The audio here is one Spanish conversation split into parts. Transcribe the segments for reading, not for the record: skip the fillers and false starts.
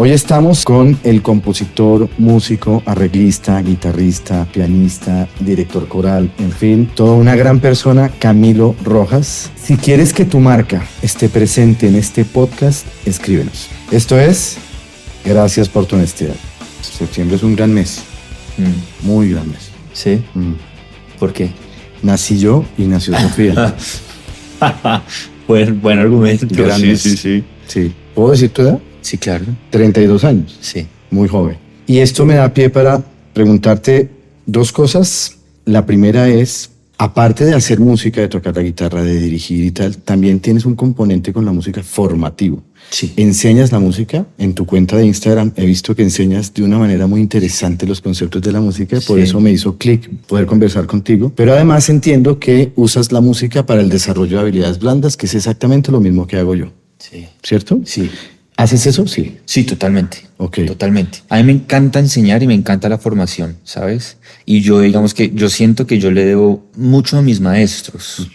Hoy estamos con el compositor, músico, arreglista, guitarrista, pianista, director coral, en fin, toda una gran persona, Camilo Rojas. Si quieres que tu marca esté presente en este podcast, escríbenos. Esto es Gracias por tu honestidad. Septiembre es un gran mes, muy gran mes. ¿Sí? ¿Por qué? Nací yo y nació Sofía. Buen argumento. Sí. ¿Puedo decir tu edad? Sí, claro. 32 años. Sí. Muy joven. Y esto me da pie para preguntarte dos cosas. La primera es, aparte de hacer música, de tocar la guitarra, de dirigir y tal, también tienes un componente con la música formativo. Sí. ¿Enseñas la música? En tu cuenta de Instagram he visto que enseñas de una manera muy interesante los conceptos de la música, por Sí. eso me hizo clic poder conversar contigo. Pero además entiendo que usas la música para el desarrollo de habilidades blandas, que es exactamente lo mismo que hago yo. Sí. ¿Cierto? Sí. ¿Haces eso? Sí. Sí, totalmente. Ok. Totalmente. A mí me encanta enseñar y me encanta la formación, ¿sabes? Y yo, digamos que yo siento que yo le debo mucho a mis maestros.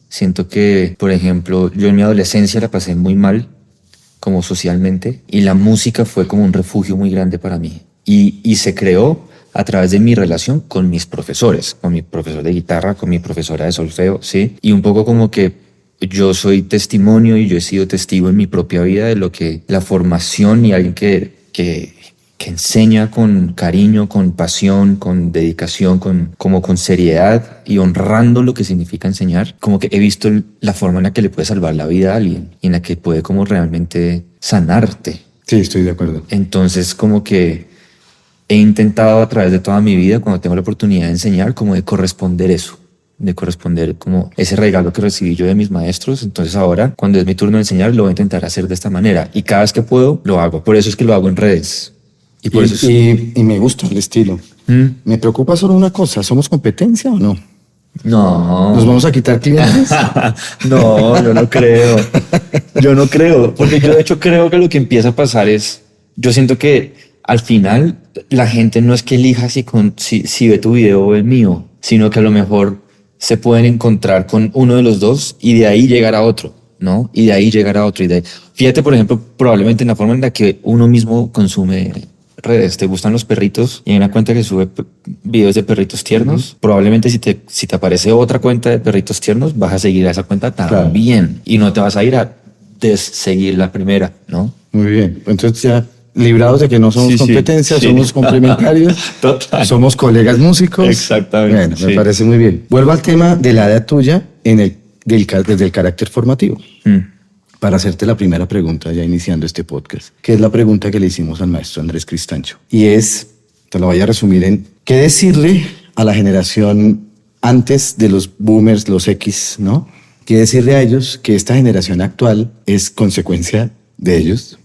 Siento que, por ejemplo, yo en mi adolescencia la pasé muy mal, como socialmente, y la música fue como un refugio muy grande para mí. Y se creó a través de mi relación con mis profesores, con mi profesor de guitarra, con mi profesora de solfeo, ¿sí? Y un poco como que yo soy testimonio y yo he sido testigo en mi propia vida de lo que la formación y alguien que enseña con cariño, con pasión, con dedicación, como con seriedad y honrando lo que significa enseñar, como que he visto la forma en la que le puede salvar la vida a alguien y en la que puede como realmente sanarte. Sí, estoy de acuerdo. Entonces como que he intentado a través de toda mi vida, cuando tengo la oportunidad de enseñar, como de corresponder eso, de corresponder como ese regalo que recibí yo de mis maestros. Entonces ahora, cuando es mi turno de enseñar, lo voy a intentar hacer de esta manera. Y cada vez que puedo, lo hago. Por eso es que lo hago en redes. Y por eso y me gusta el estilo. Me preocupa solo una cosa, ¿somos competencia o no? No. ¿Nos vamos a quitar clientes? No, yo no creo. Yo no creo. Porque yo de hecho creo que lo que empieza a pasar es, yo siento que al final la gente no es que elija si ve tu video o el mío, sino que a lo mejor se pueden encontrar con uno de los dos y de ahí llegar a otro, ¿no? Y de ahí llegar a otro. Fíjate, por ejemplo, probablemente en la forma en la que uno mismo consume redes. Te gustan los perritos y hay una cuenta que sube videos de perritos tiernos. Probablemente si te aparece otra cuenta de perritos tiernos, vas a seguir a esa cuenta también. Claro. Y no te vas a ir a seguir la primera, ¿no? Muy bien. Entonces ya librados de que no somos competencia, somos complementarios. Total. Somos colegas músicos. Exactamente. Bueno, me parece muy bien. Vuelvo al tema de la edad tuya desde el carácter formativo. Para hacerte la primera pregunta, ya iniciando este podcast, que es la pregunta que le hicimos al maestro Andrés Cristancho. Y es, te lo voy a resumir en, ¿qué decirle a la generación antes de los boomers, los X, ¿no? ¿Qué decirle a ellos que esta generación actual es consecuencia de ellos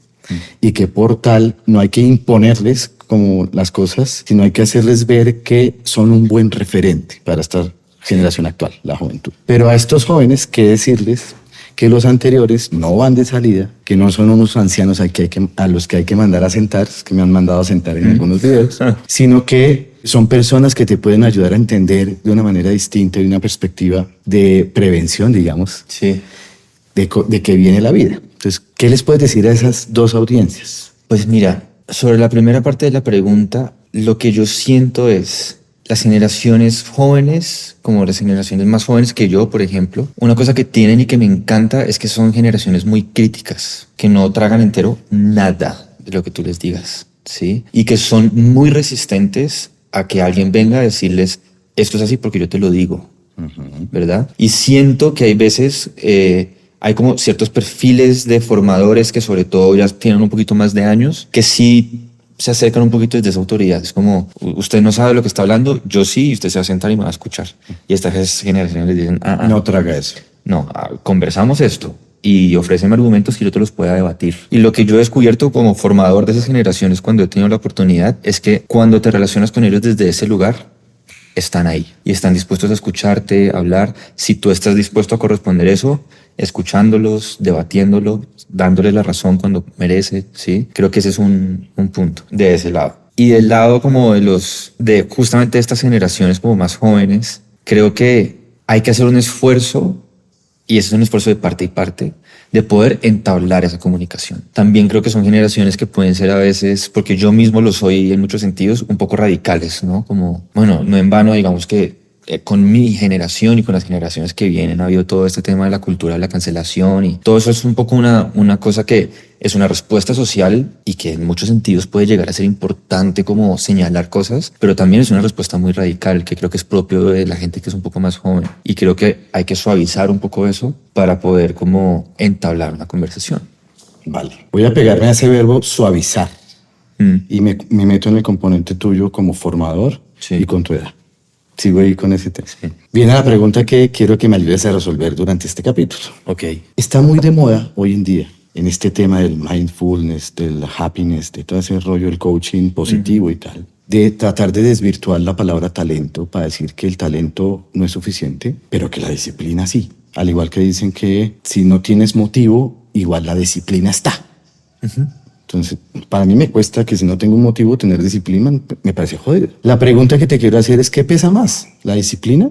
y que por tal no hay que imponerles como las cosas, sino hay que hacerles ver que son un buen referente para esta generación actual, la juventud? Pero a estos jóvenes, ¿qué decirles? Que los anteriores no van de salida, que no son unos ancianos a los que hay que mandar a sentar, que me han mandado a sentar en algunos videos, sino que son personas que te pueden ayudar a entender de una manera distinta, de una perspectiva de prevención, digamos, de qué viene la vida. Entonces, ¿qué les puedes decir a esas dos audiencias? Pues mira, sobre la primera parte de la pregunta, lo que yo siento es las generaciones jóvenes, como las generaciones más jóvenes que yo, por ejemplo, una cosa que tienen y que me encanta es que son generaciones muy críticas, que no tragan entero nada de lo que tú les digas, ¿sí? Y que son muy resistentes a que alguien venga a decirles, esto es así porque yo te lo digo, ¿verdad? Y siento que hay veces, hay como ciertos perfiles de formadores que sobre todo ya tienen un poquito más de años, que sí se acercan un poquito desde esa autoridad. Es como, usted no sabe lo que está hablando, yo sí, y usted se va a sentar y me va a escuchar. Y estas generaciones les dicen, no traga eso. No, conversamos esto y ofréceme argumentos que yo te los pueda debatir. Y lo que yo he descubierto como formador de esas generaciones cuando he tenido la oportunidad es que cuando te relacionas con ellos desde ese lugar, están ahí y están dispuestos a escucharte, a hablar. Si tú estás dispuesto a corresponder eso, escuchándolos, debatiéndolo, dándole la razón cuando merece, ¿sí? Creo que ese es un punto de ese lado. Y del lado como de justamente estas generaciones como más jóvenes, creo que hay que hacer un esfuerzo Y eso es un esfuerzo de parte y parte, de poder entablar esa comunicación. También creo que son generaciones que pueden ser a veces, porque yo mismo lo soy en muchos sentidos, un poco radicales, ¿no? Como, bueno, no en vano, digamos que con mi generación y con las generaciones que vienen ha habido todo este tema de la cultura de la cancelación y todo eso es un poco una cosa que es una respuesta social y que en muchos sentidos puede llegar a ser importante como señalar cosas, pero también es una respuesta muy radical que creo que es propio de la gente que es un poco más joven y creo que hay que suavizar un poco eso para poder como entablar una conversación. Vale. Voy a pegarme a ese verbo suavizar y me meto en el componente tuyo como formador y con tu edad. Sigo ahí con ese tema. Sí. Viene la pregunta que quiero que me ayudes a resolver durante este capítulo. Okay. Está muy de moda hoy en día en este tema del mindfulness, del happiness, de todo ese rollo del coaching positivo y tal, de tratar de desvirtuar la palabra talento para decir que el talento no es suficiente, pero que la disciplina sí. Al igual que dicen que si no tienes motivo, igual la disciplina está. Entonces, para mí me cuesta que si no tengo un motivo, tener disciplina me parece jodido. La pregunta que te quiero hacer es, ¿qué pesa más? ¿La disciplina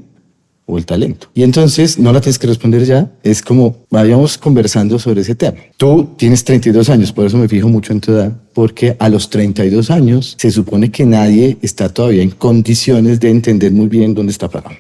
o el talento? Y entonces, no la tienes que responder ya, es como vayamos conversando sobre ese tema. Tú tienes 32 años, por eso me fijo mucho en tu edad, porque a los 32 años se supone que nadie está todavía en condiciones de entender muy bien dónde está parado.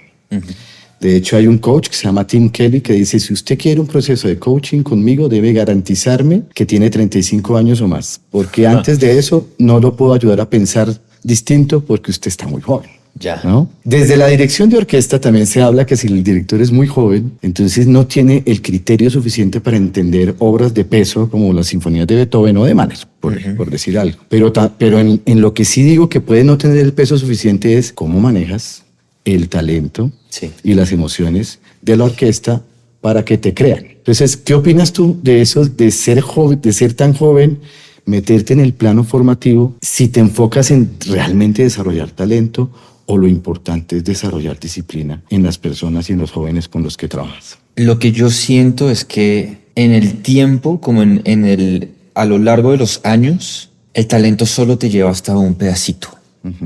De hecho, hay un coach que se llama Tim Kelly que dice, si usted quiere un proceso de coaching conmigo, debe garantizarme que tiene 35 años o más, porque antes de eso no lo puedo ayudar a pensar distinto porque usted está muy joven. Ya. ¿No? Desde la dirección de orquesta también se habla que si el director es muy joven, entonces no tiene el criterio suficiente para entender obras de peso como las sinfonías de Beethoven o de Mahler, por decir algo. Pero en lo que sí digo que puede no tener el peso suficiente es cómo manejas el talento y las emociones de la orquesta para que te crean. Entonces, ¿qué opinas tú de eso, de ser joven, de ser tan joven, meterte en el plano formativo, si te enfocas en realmente desarrollar talento o lo importante es desarrollar disciplina en las personas y en los jóvenes con los que trabajas? Lo que yo siento es que en el tiempo, como a lo largo de los años, el talento solo te lleva hasta un pedacito.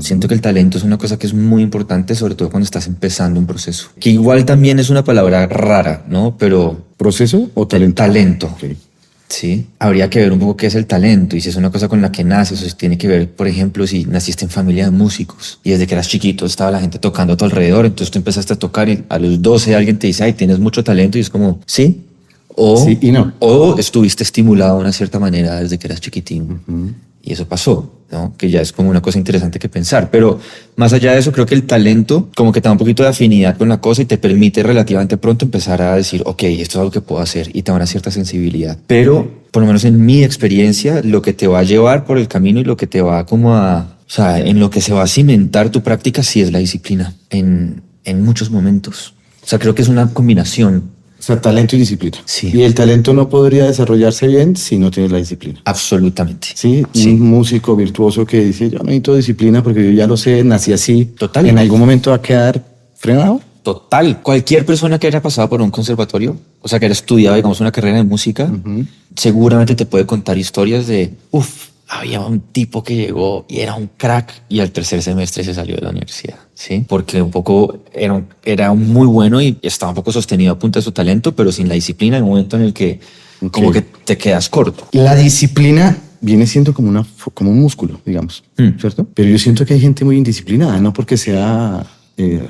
Siento que el talento es una cosa que es muy importante, sobre todo cuando estás empezando un proceso. Que igual también es una palabra rara, ¿no? Pero... ¿Proceso o talento? Talento. Okay. Sí. Habría que ver un poco qué es el talento y si es una cosa con la que naces o si tiene que ver, por ejemplo, si naciste en familia de músicos y desde que eras chiquito estaba la gente tocando a tu alrededor, entonces tú empezaste a tocar y a los 12 alguien te dice, ay, tienes mucho talento y es como, sí. O, sí y no. O estuviste estimulado de una cierta manera desde que eras chiquitín. Y eso pasó, ¿no? Que ya es como una cosa interesante que pensar. Pero más allá de eso, creo que el talento como que te da un poquito de afinidad con la cosa y te permite relativamente pronto empezar a decir, ok, esto es algo que puedo hacer y te da una cierta sensibilidad. Pero, por lo menos en mi experiencia, lo que te va a llevar por el camino y lo que te va como a... O sea, en lo que se va a cimentar tu práctica sí es la disciplina en muchos momentos. O sea, creo que es una combinación. O sea, talento y disciplina. Sí. Y el talento no podría desarrollarse bien si no tienes la disciplina. Absolutamente. Sí, Sí. Un músico virtuoso que dice, yo no necesito disciplina porque yo ya lo sé, nací así. Total. En algún momento va a quedar frenado. Total. Cualquier persona que haya pasado por un conservatorio, o sea, que haya estudiado, digamos, una carrera de música, seguramente te puede contar historias de, había un tipo que llegó y era un crack y al tercer semestre se salió de la universidad, ¿sí? Porque un poco era muy bueno y estaba un poco sostenido a punta de su talento, pero sin la disciplina hay un momento en el que como que te quedas corto. La disciplina viene siendo como un músculo, digamos, ¿cierto? Pero yo siento que hay gente muy indisciplinada, no porque sea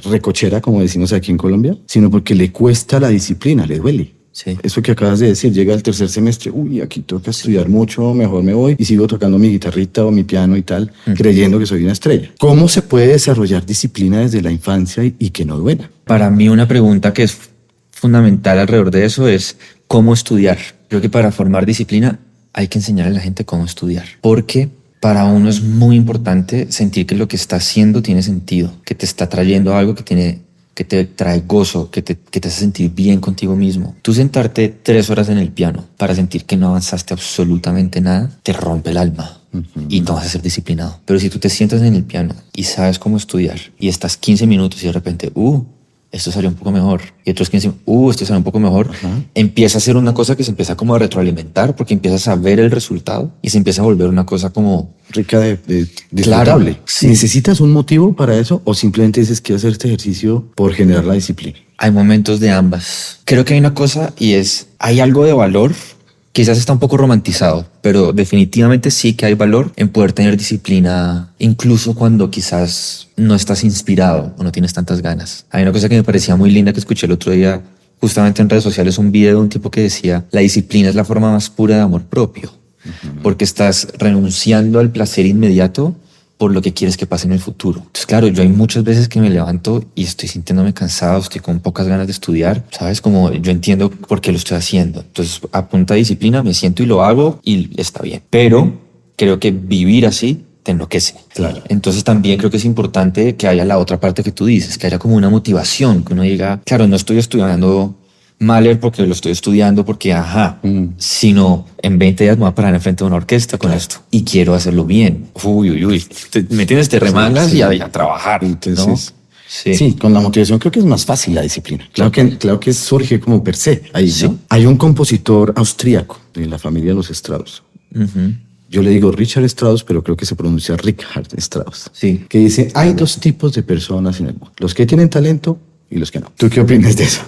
recochera, como decimos aquí en Colombia, sino porque le cuesta la disciplina, le duele. Sí. Eso que acabas de decir, llega el tercer semestre, aquí toca estudiar mucho, mejor me voy y sigo tocando mi guitarrita o mi piano y tal, creyendo que soy una estrella. ¿Cómo se puede desarrollar disciplina desde la infancia y que no duela? Para mí una pregunta que es fundamental alrededor de eso es cómo estudiar. Creo que para formar disciplina hay que enseñarle a la gente cómo estudiar, porque para uno es muy importante sentir que lo que está haciendo tiene sentido, que te está trayendo algo que te trae gozo, que te hace sentir bien contigo mismo. Tú sentarte 3 horas en el piano para sentir que no avanzaste absolutamente nada, te rompe el alma y no vas a ser disciplinado. Pero si tú te sientas en el piano y sabes cómo estudiar y estás 15 minutos y de repente, esto salió un poco mejor, y otros 15, esto salió un poco mejor, empieza a ser una cosa que se empieza como a retroalimentar porque empiezas a ver el resultado y se empieza a volver una cosa como... rica de disfrutable. Claro, sí. ¿Necesitas un motivo para eso o simplemente dices que hacer este ejercicio por generar la disciplina? hay momentos de ambas. Creo que hay una cosa y es, hay algo de valor, quizás está un poco romantizado, pero definitivamente sí que hay valor en poder tener disciplina, incluso cuando quizás no estás inspirado o no tienes tantas ganas. Hay una cosa que me parecía muy linda que escuché el otro día, justamente en redes sociales, un video de un tipo que decía, la disciplina es la forma más pura de amor propio, porque estás renunciando al placer inmediato por lo que quieres que pase en el futuro. Entonces, claro, yo hay muchas veces que me levanto y estoy sintiéndome cansado, estoy con pocas ganas de estudiar, ¿sabes? Como yo entiendo por qué lo estoy haciendo. Entonces, a punta de disciplina me siento y lo hago y está bien. Pero creo que vivir así te enloquece. Claro. Entonces también creo que es importante que haya la otra parte que tú dices, que haya como una motivación, que uno diga, claro, no estoy estudiando Mahler porque lo estoy estudiando porque, sino en 20 días me voy a parar enfrente de una orquesta con esto y quiero hacerlo bien. Uy. ¿Me entiendes? Te remangas y a trabajar. Entonces, ¿no? Sí, con la motivación creo que es más fácil la disciplina. Claro que surge como per se ahí, Sí. ¿no? Hay un compositor austríaco de la familia de los Strauss. Yo le digo Richard Strauss, pero creo que se pronuncia Richard Strauss. Sí. Que dice, hay dos tipos de personas en el mundo. Los que tienen talento y los que no. ¿Tú qué opinas de eso?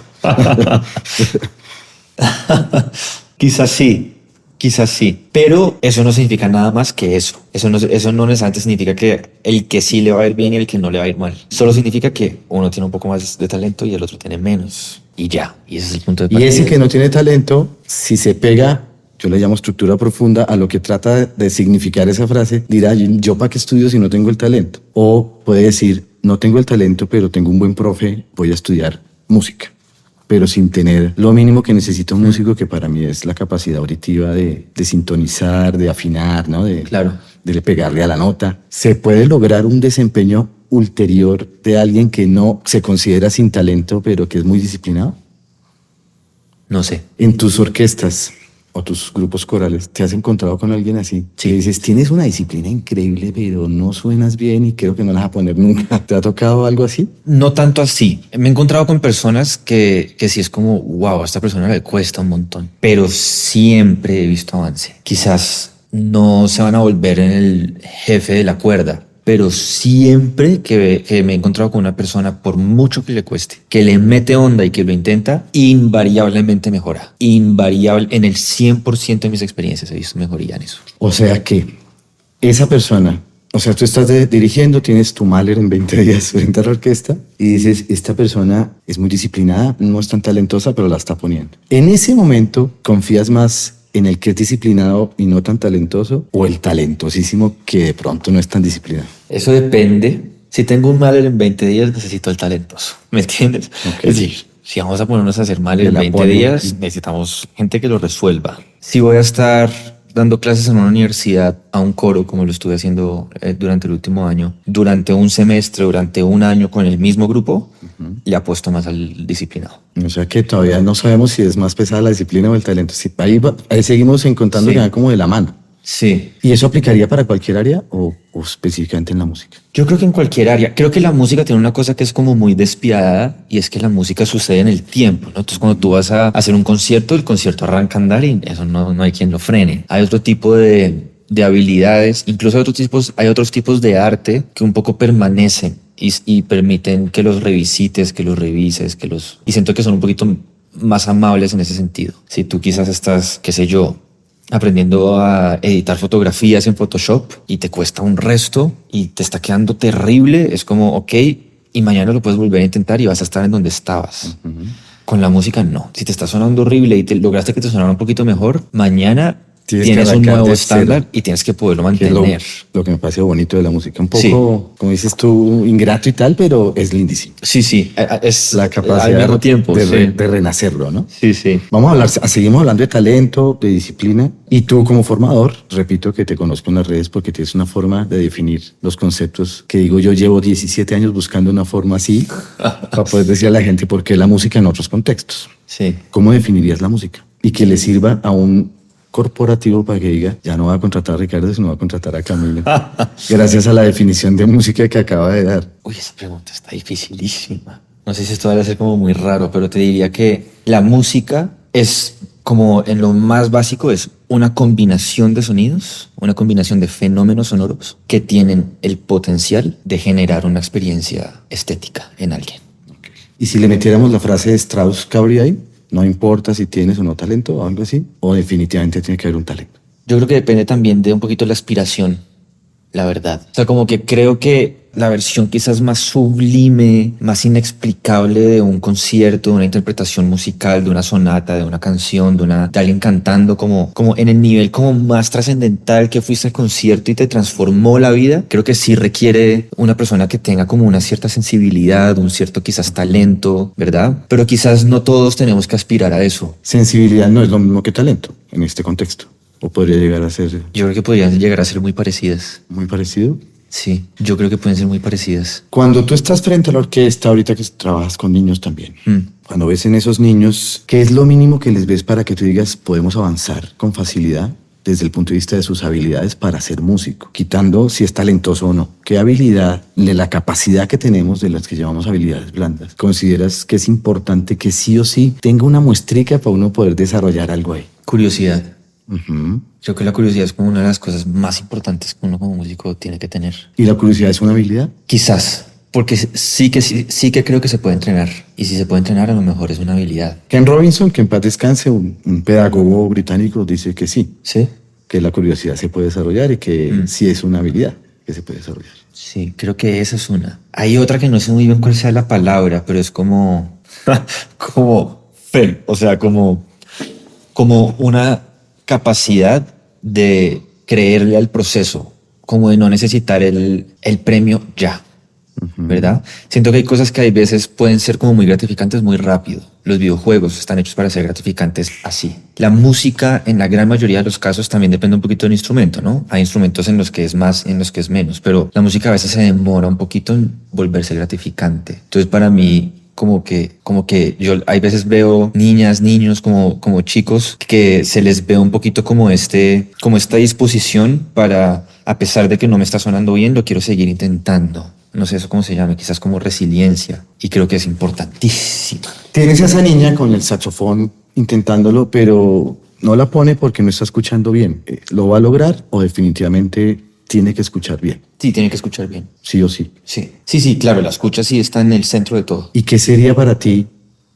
Quizás sí, pero eso no significa nada más que eso. Eso no necesariamente significa que el que sí le va a ir bien y el que no le va a ir mal. Solo significa que uno tiene un poco más de talento y el otro tiene menos. Y ya, y ese es el punto de partida. Y ese que no tiene talento, si se pega, yo le llamo estructura profunda, a lo que trata de significar esa frase, dirá, yo para qué estudio si no tengo el talento. O puede decir, no tengo el talento, pero tengo un buen profe, voy a estudiar música, pero sin tener lo mínimo que necesita un músico, que para mí es la capacidad auditiva de sintonizar, de afinar, ¿no? Claro. De pegarle a la nota. ¿Se puede lograr un desempeño ulterior de alguien que no se considera sin talento, pero que es muy disciplinado? No sé. En tus orquestas o tus grupos corales, ¿te has encontrado con alguien así? Sí. Que dices, tienes una disciplina increíble, pero no suenas bien y creo que no la vas a poner nunca. ¿Te ha tocado algo así? No tanto así. Me he encontrado con personas que sí es como, wow, a esta persona le cuesta un montón, pero siempre he visto avance. Quizás no se van a volver en el jefe de la cuerda, pero siempre que me he encontrado con una persona, por mucho que le cueste, que le mete onda y que lo intenta, invariablemente mejora. Invariable, en el 100% de mis experiencias he visto mejoría en eso. O sea que esa persona, o sea, tú estás dirigiendo, tienes tu Mahler en 20 días frente a la orquesta y dices, esta persona es muy disciplinada, no es tan talentosa, pero la está poniendo. En ese momento, ¿confías más en el que es disciplinado y no tan talentoso, o el talentosísimo que de pronto no es tan disciplinado? Eso depende. Si tengo un Mahler en 20 días, necesito el talentoso. ¿Me entiendes? Okay. Es decir, si vamos a ponernos a hacer Mahler en El 20 apoyo. días, necesitamos gente que lo resuelva. Si voy a estar dando clases en una universidad a un coro, como lo estuve haciendo durante el último año, durante un semestre, durante un año con el mismo grupo, le apuesto más al disciplinado. O sea que todavía no sabemos si es más pesada la disciplina o el talento. Sí, ahí seguimos encontrando Sí. que van como de la mano. Sí. ¿Y eso aplicaría para cualquier área o específicamente en la música? Yo creo que en cualquier área. Creo que la música tiene una cosa que es como muy despiadada, y es que la música sucede en el tiempo, ¿no? Entonces, cuando tú vas a hacer un concierto, el concierto arranca a andar y eso no hay quien lo frene. Hay otro tipo de habilidades, incluso hay otros tipos de arte que un poco permanecen y permiten que los revisites, que los revises, y siento que son un poquito más amables en ese sentido. Si tú quizás estás, qué sé yo, aprendiendo a editar fotografías en Photoshop y te cuesta un resto y te está quedando terrible, es como, ok, y mañana lo puedes volver a intentar y vas a estar en donde estabas. Con la música no. Si te está sonando horrible y lograste que te sonara un poquito mejor, mañana tienes un arrancar nuevo de estándar cero. y tienes que poderlo Que es mantener. lo que me parece bonito de la música. Un poco, Sí. como dices tú, ingrato y tal, pero es lindísimo. Sí, es La capacidad al mismo tiempo. de renacerlo, ¿no? Sí. Vamos a hablar, seguimos hablando de talento, de disciplina. Y tú como formador, repito que te conozco en las redes porque tienes una forma de definir los conceptos que digo, yo llevo 17 años buscando una forma así para poder decir a la gente por qué la música en otros contextos. Sí. ¿Cómo definirías la música? Y que le sirva a un corporativo para que diga, ya no va a contratar a Ricardo, sino va a contratar a Camilo. Gracias a la definición de música que acaba de dar. Uy, esa pregunta está dificilísima. No sé si esto va a ser como muy raro, pero te diría que la música es como en lo más básico, es una combinación de sonidos, una combinación de fenómenos sonoros que tienen el potencial de generar una experiencia estética en alguien. ¿Y si le metiéramos la frase de Strauss-Cabri ahí? No importa si tienes o no talento o algo así, o definitivamente tiene que haber un talento. Yo creo que depende también de un poquito la aspiración, la verdad. O sea, como que creo que la versión quizás más sublime, más inexplicable de un concierto, de una interpretación musical, de una sonata, de una canción, de alguien cantando, como en el nivel como más trascendental que fuiste al concierto y te transformó la vida, creo que sí requiere una persona que tenga como una cierta sensibilidad, un cierto quizás talento, ¿verdad? Pero quizás no todos tenemos que aspirar a eso. Sensibilidad no es lo mismo que talento en este contexto. ¿O podría llegar a ser Yo creo que podrían llegar a ser muy parecidas. muy parecido? Sí, yo creo que pueden ser muy parecidas. Cuando tú estás frente a la orquesta, ahorita que trabajas con niños también, cuando ves en esos niños, ¿qué es lo mínimo que les ves para que tú digas podemos avanzar con facilidad desde el punto de vista de sus habilidades para ser músico? Quitando si es talentoso o no. ¿Qué habilidad, de la capacidad que tenemos, de las que llamamos habilidades blandas, consideras que es importante que sí o sí tenga una muestrica para uno poder desarrollar algo ahí? Curiosidad. Uh-huh. Creo que la curiosidad es como una de las cosas más importantes que uno como músico tiene que tener. ¿Y la curiosidad es una habilidad? Quizás, porque sí que creo que se puede entrenar. Y si se puede entrenar, a lo mejor es una habilidad. Ken Robinson, que en paz descanse, un pedagogo británico, dice que sí, ¿Sí? que la curiosidad se puede desarrollar y que sí es una habilidad que se puede desarrollar. Sí, creo que esa es una. Hay otra que no sé muy bien cuál sea la palabra, pero es como... como fe, o sea, como una capacidad de creerle al proceso, como de no necesitar el premio ya, ¿verdad? Siento que hay cosas que hay veces pueden ser como muy gratificantes muy rápido. Los videojuegos están hechos para ser gratificantes así. La música, en la gran mayoría de los casos, también depende un poquito del instrumento, ¿no? Hay instrumentos en los que es más, en los que es menos, pero la música a veces se demora un poquito en volverse gratificante. Entonces, para mí, como que yo hay veces veo niñas, niños, como chicos que se les ve un poquito como esta disposición para, a pesar de que no me está sonando bien, lo quiero seguir intentando. No sé eso cómo se llama, quizás como resiliencia. Y creo que es importantísima. Tienes a esa niña con el saxofón intentándolo, pero no la pone porque no está escuchando bien. ¿Lo va a lograr o definitivamente tiene que escuchar bien? Sí, tiene que escuchar bien. Sí o sí. Sí, claro, la escucha sí está en el centro de todo. ¿Y qué sería para ti,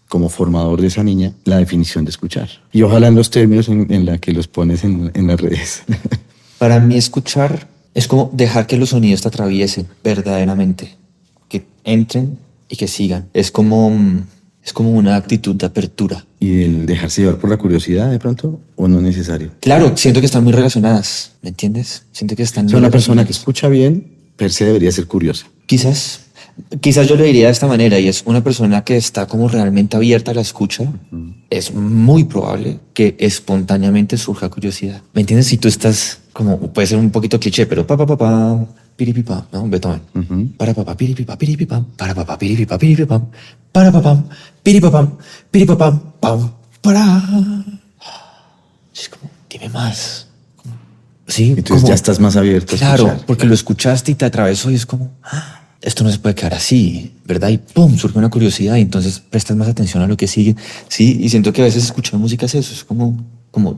como formador de esa niña, la definición de escuchar? Y ojalá en los términos en la que los pones en las redes. Para mí escuchar es como dejar que los sonidos te atraviesen verdaderamente, que entren y que sigan. Es como una actitud de apertura. ¿Y el dejarse llevar por la curiosidad de pronto o no es necesario? Claro, siento que están muy relacionadas, ¿me entiendes? Siento que están O muy sea, una persona que relacionadas. escucha bien, per se debería ser curiosa. Quizás yo le diría de esta manera, y es una persona que está como realmente abierta a la escucha, es muy probable que espontáneamente surja curiosidad. ¿Me entiendes? Si tú estás como, puede ser un poquito cliché, pero pa, piripipam, ¿no? Beethoven. Para papá, piripipam, piripipam, para papá, piripipam, piripipam, para papam, piripapam, piripapam, pam, para. Es como, dime más. Sí, Entonces como, ya estás más abierto a claro, escuchar. porque lo escuchaste y te atravesó y es como, esto no se puede quedar así, ¿verdad? Y pum, surge una curiosidad y entonces prestas más atención a lo que sigue. Sí, y siento que a veces escuchar música es eso, es como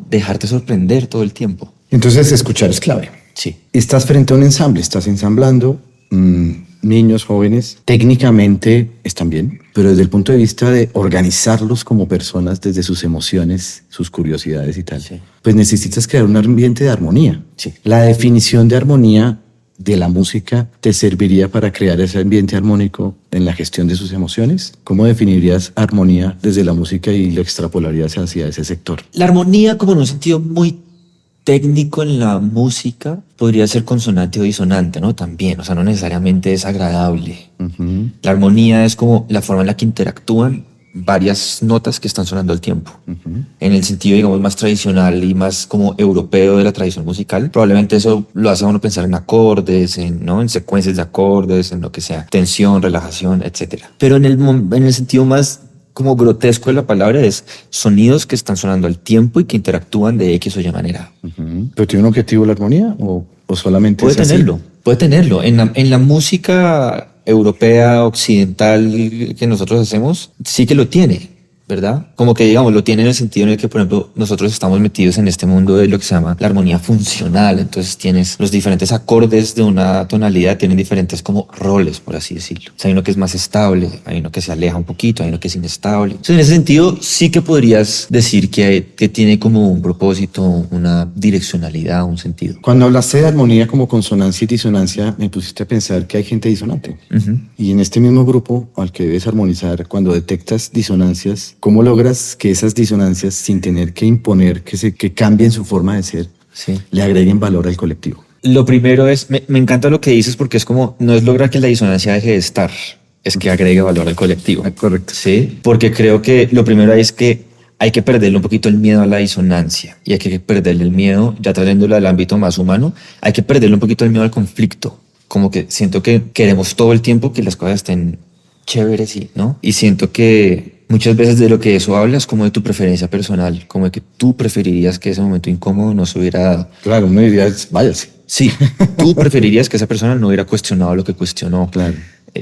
dejarte sorprender todo el tiempo. Entonces escuchar es clave. Sí. Estás frente a un ensamble, estás ensamblando niños, jóvenes, técnicamente están bien, pero desde el punto de vista de organizarlos como personas desde sus emociones, sus curiosidades y tal, Sí. pues necesitas crear un ambiente de armonía. Sí. La definición de armonía de la música te serviría para crear ese ambiente armónico en la gestión de sus emociones. ¿Cómo definirías armonía desde la música y lo extrapolarías hacia ese sector? La armonía, como en un sentido muy técnico en la música, podría ser consonante o disonante, ¿no? También, o sea, no necesariamente es agradable. La armonía es como la forma en la que interactúan varias notas que están sonando al tiempo. En el sentido, digamos, más tradicional y más como europeo de la tradición musical, probablemente eso lo hace a uno pensar en acordes, ¿no? En secuencias de acordes, en lo que sea, tensión, relajación, etc. Pero en el sentido más como grotesco de la palabra es sonidos que están sonando al tiempo y que interactúan de X o Y manera. ¿Pero tiene un objetivo la armonía o solamente Puede es así? tenerlo. En la música europea, occidental que nosotros hacemos, sí que lo tiene. ¿verdad? Como que, digamos, lo tiene en el sentido en el que, por ejemplo, nosotros estamos metidos en este mundo de lo que se llama la armonía funcional. Entonces tienes los diferentes acordes de una tonalidad, tienen diferentes como roles, por así decirlo. O sea, hay uno que es más estable, hay uno que se aleja un poquito, hay uno que es inestable. Entonces, en ese sentido, sí que podrías decir que tiene como un propósito, una direccionalidad, un sentido. Cuando hablaste de armonía como consonancia y disonancia, me pusiste a pensar que hay gente disonante. Y en este mismo grupo al que debes armonizar, cuando detectas disonancias, ¿cómo logras que esas disonancias, sin tener que imponer que cambien su forma de ser, le agreguen valor al colectivo? Lo primero es, me encanta lo que dices porque es como, no es lograr que la disonancia deje de estar, es que agregue valor al colectivo. Correcto. Sí, porque creo que lo primero es que hay que perderle un poquito el miedo a la disonancia y hay que perderle el miedo, ya trayéndolo al ámbito más humano, hay que perderle un poquito el miedo al conflicto. Como que siento que queremos todo el tiempo que las cosas estén chéveres, ¿no? Y siento que muchas veces de lo que eso habla es como de tu preferencia personal, como de que tú preferirías que ese momento incómodo no se hubiera dado. Claro, uno diría, váyase. Sí, tú preferirías que esa persona no hubiera cuestionado lo que cuestionó. Claro.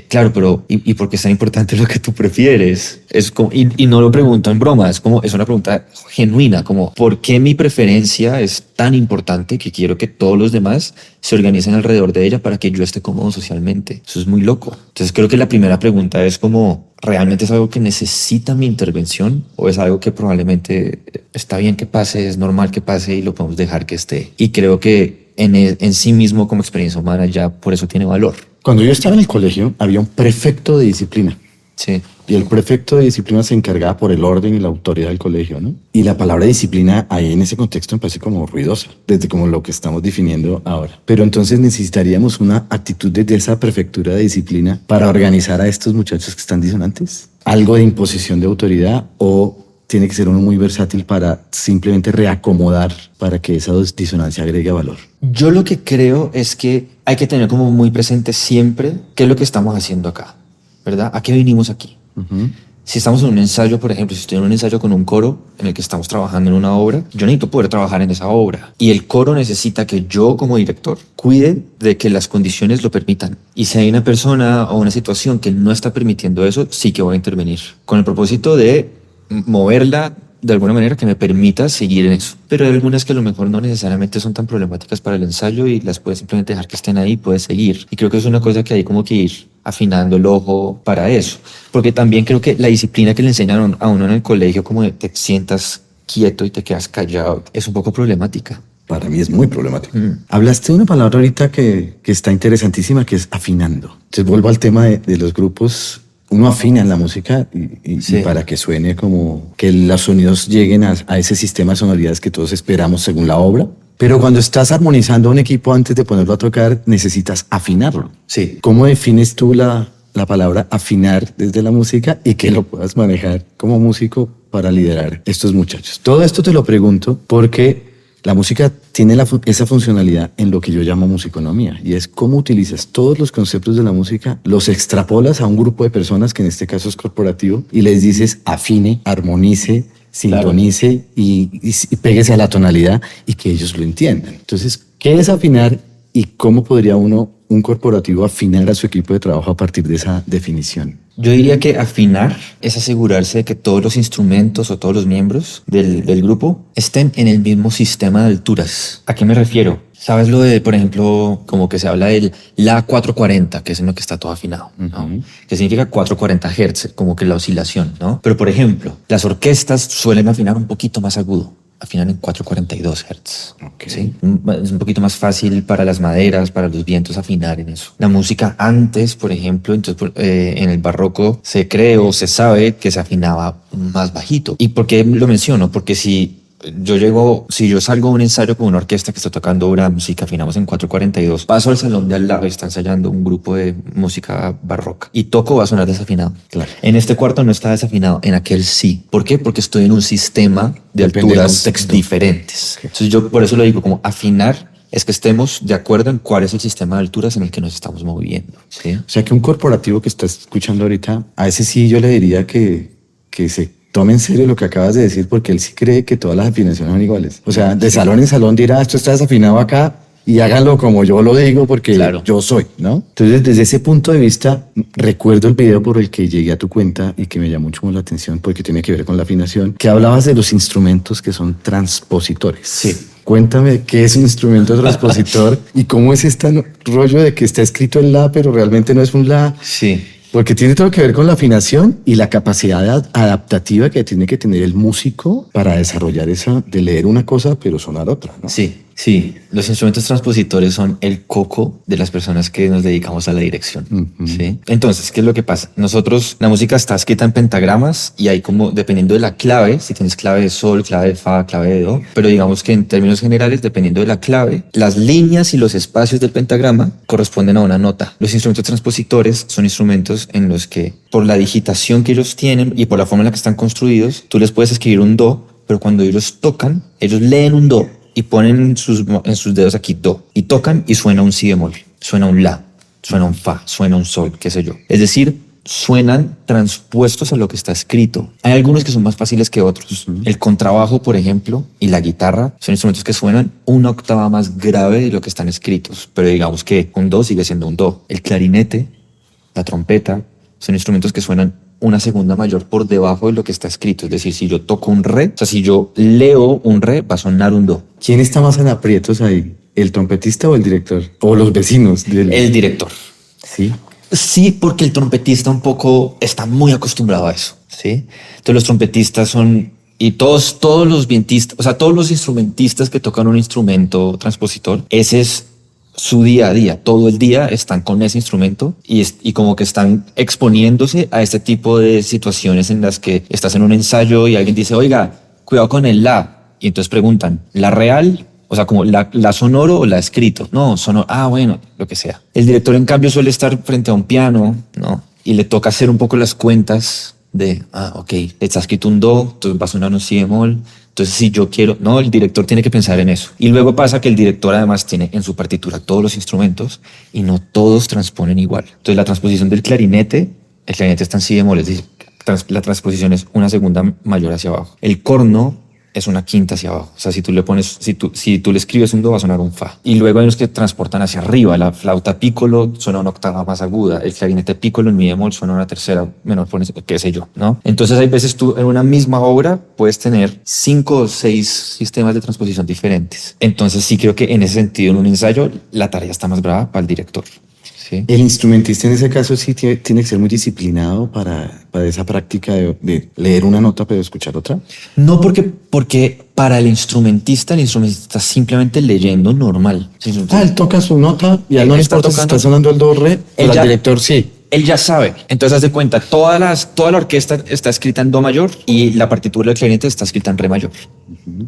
Claro, pero ¿y por qué es tan importante lo que tú prefieres? Es como, y no lo pregunto en broma, es una pregunta genuina, como ¿por qué mi preferencia es tan importante que quiero que todos los demás se organicen alrededor de ella para que yo esté cómodo socialmente? Eso es muy loco. Entonces creo que la primera pregunta es como, ¿realmente es algo que necesita mi intervención o es algo que probablemente está bien que pase, es normal que pase y lo podemos dejar que esté? Y creo que en sí mismo como experiencia humana ya por eso tiene valor. Cuando yo estaba en el colegio, había un prefecto de disciplina. Sí. Y el prefecto de disciplina se encargaba por el orden y la autoridad del colegio, ¿no? Y la palabra disciplina ahí en ese contexto me parece como ruidosa, desde como lo que estamos definiendo ahora. Pero entonces necesitaríamos una actitud desde esa prefectura de disciplina para organizar a estos muchachos que están disonantes. Algo de imposición de autoridad o tiene que ser uno muy versátil para simplemente reacomodar para que esa disonancia agregue valor. Yo lo que creo es que hay que tener como muy presente siempre qué es lo que estamos haciendo acá, ¿verdad? ¿A qué vinimos aquí? Si estamos en un ensayo, por ejemplo, si estoy en un ensayo con un coro en el que estamos trabajando en una obra, yo necesito poder trabajar en esa obra. Y el coro necesita que yo como director cuide de que las condiciones lo permitan. Y si hay una persona o una situación que no está permitiendo eso, sí que voy a intervenir. Con el propósito de moverla de alguna manera que me permita seguir en eso. Pero hay algunas que a lo mejor no necesariamente son tan problemáticas para el ensayo y las puedes simplemente dejar que estén ahí y puedes seguir. Y creo que es una cosa que hay como que ir afinando el ojo para eso. Porque también creo que la disciplina que le enseñaron a uno en el colegio, como de te sientas quieto y te quedas callado, es un poco problemática. Para mí es muy problemático. Hablaste de una palabra ahorita que está interesantísima, que es afinando. Entonces vuelvo al tema de los grupos. Uno afina en la música y para que suene como que los sonidos lleguen a ese sistema de sonoridades que todos esperamos según la obra. Pero cuando estás armonizando un equipo antes de ponerlo a tocar, necesitas afinarlo. Sí. ¿Cómo defines tú la palabra afinar desde la música y que lo puedas manejar como músico para liderar estos muchachos? Todo esto te lo pregunto porque la música tiene esa funcionalidad en lo que yo llamo musiconomía, y es cómo utilizas todos los conceptos de la música, los extrapolas a un grupo de personas, que en este caso es corporativo, y les dices afine, armonice, sintonice, claro, y péguese a la tonalidad y que ellos lo entiendan. Entonces, ¿qué es afinar y cómo podría un corporativo afinar a su equipo de trabajo a partir de esa definición? Yo diría que afinar es asegurarse de que todos los instrumentos o todos los miembros del grupo estén en el mismo sistema de alturas. ¿A qué me refiero? ¿Sabes lo de, por ejemplo, como que se habla del La 440, que es en lo que está todo afinado, ¿no? Que significa 440 Hz, como que la oscilación, ¿no? Pero, por ejemplo, las orquestas suelen afinar un poquito más agudo. Afinan en 442 Hz. Okay. ¿Sí? Es un poquito más fácil para las maderas, para los vientos afinar en eso. La música antes, por ejemplo, entonces, en el barroco se cree o se sabe que se afinaba más bajito. ¿Y por qué lo menciono? Porque si yo salgo a un ensayo con una orquesta que está tocando obra de música, afinamos en 442, paso al salón de al lado y está ensayando un grupo de música barroca y toco, va a sonar desafinado. Claro. En este cuarto no está desafinado, en aquel sí. ¿Por qué? Porque estoy en un sistema de alturas diferentes. Okay. Entonces yo por eso lo digo, como afinar es que estemos de acuerdo en cuál es el sistema de alturas en el que nos estamos moviendo. ¿Sí? O sea que un corporativo que está escuchando ahorita, a ese sí yo le diría que se tome en serio lo que acabas de decir, porque él sí cree que todas las afinaciones son iguales. O sea, de salón en salón dirá, esto está desafinado acá, y háganlo como yo lo digo porque Claro. yo soy, ¿no? Entonces, desde ese punto de vista, recuerdo el video por el que llegué a tu cuenta y que me llamó mucho la atención porque tiene que ver con la afinación, que hablabas de los instrumentos que son transpositores. Sí. Cuéntame qué es un instrumento transpositor y cómo es este rollo de que está escrito en la, pero realmente no es un la. Sí. Porque tiene todo que ver con la afinación y la capacidad adaptativa que tiene que tener el músico para desarrollar esa, de leer una cosa pero sonar otra, ¿no? Sí, sí. Los instrumentos transpositores son el coco de las personas que nos dedicamos a la dirección. ¿Sí? Entonces, ¿qué es lo que pasa? Nosotros, la música está escrita en pentagramas y hay como, dependiendo de la clave, si tienes clave de sol, clave de fa, clave de do, pero digamos que en términos generales, dependiendo de la clave, las líneas y los espacios del pentagrama corresponden a una nota. Los instrumentos transpositores son instrumentos en los que, por la digitación que ellos tienen y por la forma en la que están construidos, tú les puedes escribir un do, pero cuando ellos tocan, ellos leen un do y ponen en sus dedos aquí do, y tocan y suena un si bemol, suena un la, suena un fa, suena un sol, qué sé yo. Es decir, suenan transpuestos a lo que está escrito. Hay algunos que son más fáciles que otros. El contrabajo, por ejemplo, y la guitarra son instrumentos que suenan una octava más grave de lo que están escritos, pero digamos que un do sigue siendo un do. El clarinete, la trompeta, son instrumentos que suenan una segunda mayor por debajo de lo que está escrito. Es decir, si yo toco un re, o sea, si yo leo un re, va a sonar un do. ¿Quién está más en aprietos ahí? ¿El trompetista o el director? ¿O los vecinos? El director. Sí. Sí, porque el trompetista un poco está muy acostumbrado a eso, ¿sí? Entonces los trompetistas son, y todos los vientistas, o sea, todos los instrumentistas que tocan un instrumento transpositor, ese es su día a día. Todo el día están con ese instrumento y como que están exponiéndose a este tipo de situaciones en las que estás en un ensayo y alguien dice, oiga, cuidado con el la. Y entonces preguntan, ¿la real? O sea, como la sonoro o la escrito. No, sonoro. Ah, bueno, lo que sea. El director, en cambio, suele estar frente a un piano, ¿no? Y le toca hacer un poco las cuentas de, ok, está escrito un do, entonces va a sonar un si bemol. Entonces, si yo quiero, no, el director tiene que pensar en eso. Y luego pasa que el director además tiene en su partitura todos los instrumentos y no todos transponen igual. Entonces, la transposición del clarinete, el clarinete está en si bemol, es decir, la transposición es una segunda mayor hacia abajo. El corno es una quinta hacia abajo. O sea, si tú le pones, si tú le escribes un do, va a sonar un fa. Y luego hay unos que transportan hacia arriba. La flauta piccolo suena una octava más aguda. El clarinete piccolo en mi bemol suena una tercera menor, qué sé yo, ¿no? Entonces hay veces tú en una misma obra puedes tener 5 o 6 sistemas de transposición diferentes. Entonces sí creo que en ese sentido, en un ensayo, la tarea está más brava para el director. ¿Sí? El instrumentista en ese caso sí tiene que ser muy disciplinado para esa práctica de leer una nota pero escuchar otra. No, porque para el instrumentista está simplemente leyendo normal. Él toca su nota y a él no le importa si está sonando el do re, pero al director sí. Él ya sabe. Entonces, haz de cuenta, toda la orquesta está escrita en do mayor y la partitura del clarinete está escrita en re mayor.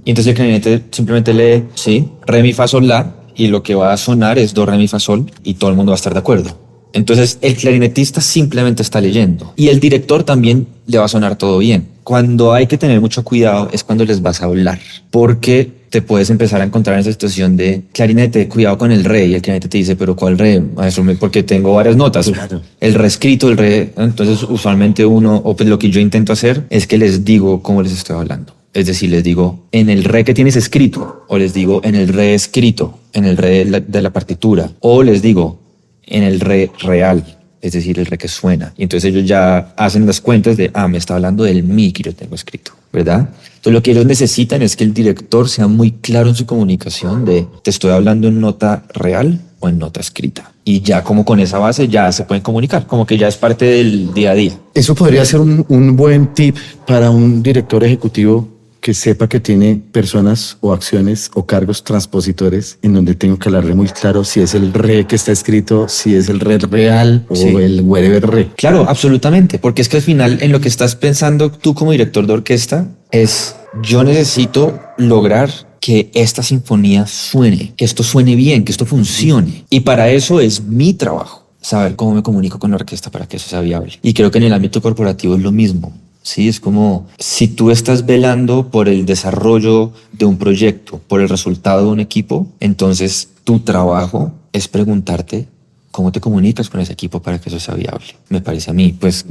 Y entonces el clarinete simplemente lee, sí, re, mi, fa, sol, la, y lo que va a sonar es do, re, mi, fa, sol, y todo el mundo va a estar de acuerdo. Entonces, el clarinetista simplemente está leyendo y el director también le va a sonar todo bien. Cuando hay que tener mucho cuidado es cuando les vas a hablar, porque te puedes empezar a encontrar en esa situación de clarinete, cuidado con el re, y el clarinete te dice, pero ¿cuál re, maestro? Porque tengo varias notas. Claro. El re escrito, el re. Entonces, usualmente o pues lo que yo intento hacer es que les digo cómo les estoy hablando. Es decir, les digo en el re que tienes escrito, o les digo en el re escrito, en el re de la partitura, o les digo en el re real, es decir, el re que suena. Y entonces ellos ya hacen las cuentas de, me está hablando del mi que yo tengo escrito, ¿verdad? Entonces lo que ellos necesitan es que el director sea muy claro en su comunicación de, te estoy hablando en nota real o en nota escrita. Y ya como con esa base ya se pueden comunicar, como que ya es parte del día a día. Eso podría ser un buen tip para un director ejecutivo que sepa que tiene personas o acciones o cargos transpositores en donde tengo que hablarle muy claro si es el re que está escrito, si es el re real o el whatever re. Claro, absolutamente, porque es que al final en lo que estás pensando tú como director de orquesta es, yo necesito lograr que esta sinfonía suene, que esto suene bien, que esto funcione. Y para eso es mi trabajo, saber cómo me comunico con la orquesta para que eso sea viable. Y creo que en el ámbito corporativo es lo mismo. Sí, es como si tú estás velando por el desarrollo de un proyecto, por el resultado de un equipo, entonces tu trabajo es preguntarte cómo te comunicas con ese equipo para que eso sea viable. Me parece a mí, pues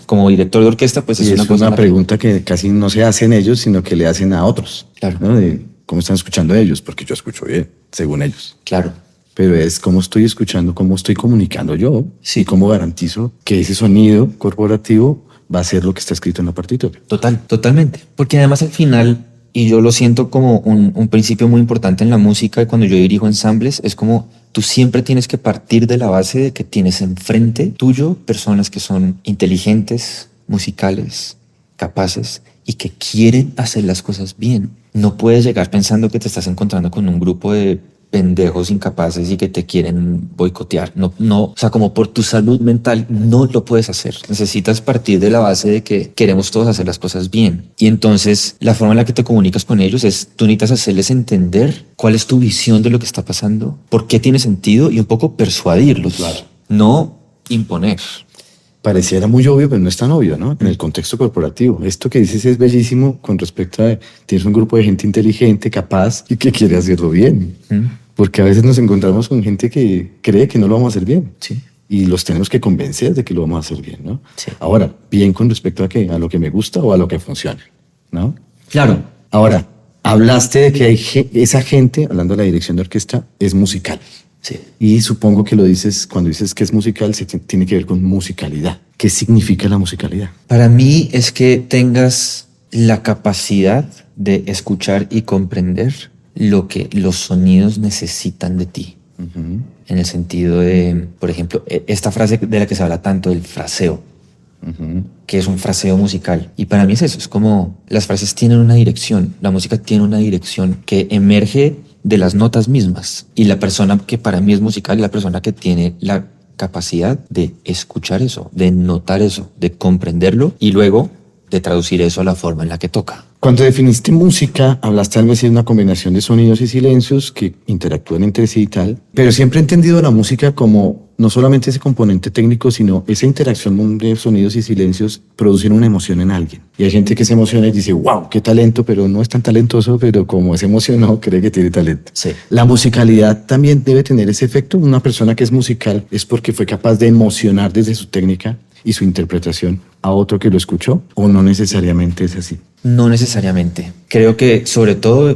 como director de orquesta, pues es una pregunta que casi no se hacen ellos, sino que le hacen a otros. Claro. ¿No? cómo están escuchando ellos, porque yo escucho bien, según ellos. Claro. Pero es cómo estoy escuchando, cómo estoy comunicando yo, Sí. y cómo garantizo que ese sonido corporativo va a ser lo que está escrito en la partitura. Totalmente. Porque además al final, y yo lo siento como un principio muy importante en la música, y cuando yo dirijo ensambles, es como tú siempre tienes que partir de la base de que tienes enfrente tuyo personas que son inteligentes, musicales, capaces y que quieren hacer las cosas bien. No puedes llegar pensando que te estás encontrando con un grupo de pendejos incapaces y que te quieren boicotear. No, o sea, como por tu salud mental no lo puedes hacer. Necesitas partir de la base de que queremos todos hacer las cosas bien. Y entonces la forma en la que te comunicas con ellos es, tú necesitas hacerles entender cuál es tu visión de lo que está pasando, por qué tiene sentido y un poco persuadirlos. Claro. No imponer. Pareciera muy obvio, pero no es tan obvio, ¿no? En el contexto corporativo. Esto que dices es bellísimo con respecto a tienes un grupo de gente inteligente, capaz y que quiere hacerlo bien. Porque a veces nos encontramos con gente que cree que no lo vamos a hacer bien. Sí. Y los tenemos que convencer de que lo vamos a hacer bien, ¿no? Sí. Ahora, bien con respecto a qué, a lo que me gusta o a lo que funciona, ¿no? Claro. Ahora, hablaste de que hay esa gente, hablando de la dirección de orquesta, es musical. Sí. Y supongo que lo dices, cuando dices que es musical, se tiene que ver con musicalidad. ¿Qué significa la musicalidad? Para mí es que tengas la capacidad de escuchar y comprender lo que los sonidos necesitan de ti. En el sentido de, por ejemplo, esta frase de la que se habla tanto, el fraseo, que es un fraseo musical. Y para mí es eso, es como las frases tienen una dirección, la música tiene una dirección que emerge de las notas mismas. Y la persona que para mí es musical es la persona que tiene la capacidad de escuchar eso, de notar eso, de comprenderlo y luego de traducir eso a la forma en la que toca. Cuando definiste música, hablaste algo así de una combinación de sonidos y silencios que interactúan entre sí y tal, pero siempre he entendido la música como no solamente ese componente técnico, sino esa interacción de sonidos y silencios producen una emoción en alguien. Y hay gente que se emociona y dice, wow, qué talento, pero no es tan talentoso, pero como se emocionó, cree que tiene talento. Sí. La musicalidad también debe tener ese efecto. Una persona que es musical es porque fue capaz de emocionar desde su técnica y su interpretación a otro que lo escuchó, o no necesariamente es así. No necesariamente. Creo que sobre todo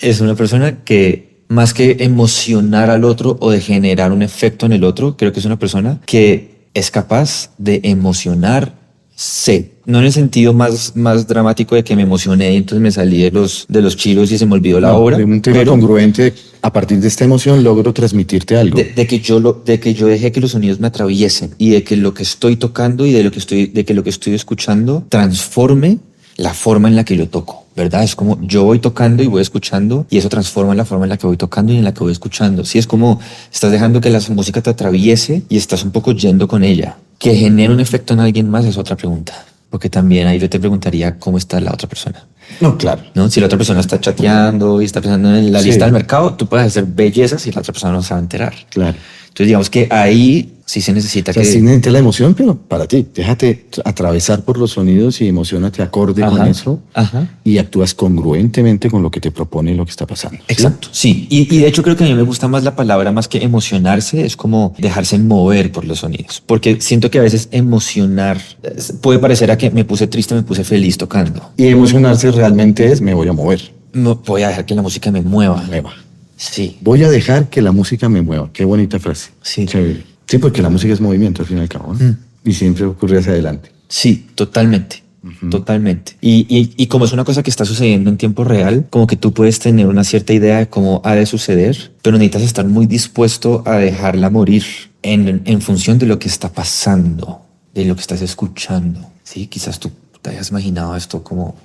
es una persona que más que emocionar al otro o de generar un efecto en el otro, creo que es una persona que es capaz de emocionarse. No en el sentido más dramático de que me emocioné y entonces me salí de los chiros y se me olvidó la obra. De un tema pero congruente, a partir de esta emoción logro transmitirte algo. de que yo dejé que los sonidos me atraviesen y de que lo que estoy tocando y de que lo que estoy escuchando transforme la forma en la que lo toco, ¿verdad? Es como yo voy tocando y voy escuchando y eso transforma la forma en la que voy tocando y en la que voy escuchando. Sí, es como estás dejando que la música te atraviese y estás un poco yendo con ella. Que genere un efecto en alguien más es otra pregunta, porque también ahí yo te preguntaría cómo está la otra persona. No, claro. ¿No? Si la otra persona está chateando y está pensando en la Sí. lista del mercado, tú puedes hacer bellezas y la otra persona no se va a enterar. Claro. Entonces digamos que ahí sí se necesita O sea, que... sí necesitas la emoción, pero para ti. Déjate atravesar por los sonidos y emocionate acorde con eso. Ajá. Y actúas congruentemente con lo que te propone y lo que está pasando. ¿Sí? Exacto, sí. Y de hecho creo que a mí me gusta más la palabra, más que emocionarse, es como dejarse mover por los sonidos. Porque siento que a veces emocionar puede parecer a que me puse triste, me puse feliz tocando. Y emocionarse realmente es, me voy a mover. No voy a dejar que la música me mueva. Mueva. Sí. Voy a dejar que la música me mueva. Qué bonita frase. Sí. Chévere. Sí, porque la música es movimiento al fin y al cabo, ¿no? Y siempre ocurre hacia adelante. Sí, totalmente. Totalmente. Y como es una cosa que está sucediendo en tiempo real, como que tú puedes tener una cierta idea de cómo ha de suceder, pero necesitas estar muy dispuesto a dejarla morir en función de lo que está pasando, de lo que estás escuchando. Sí, quizás tú te hayas imaginado esto como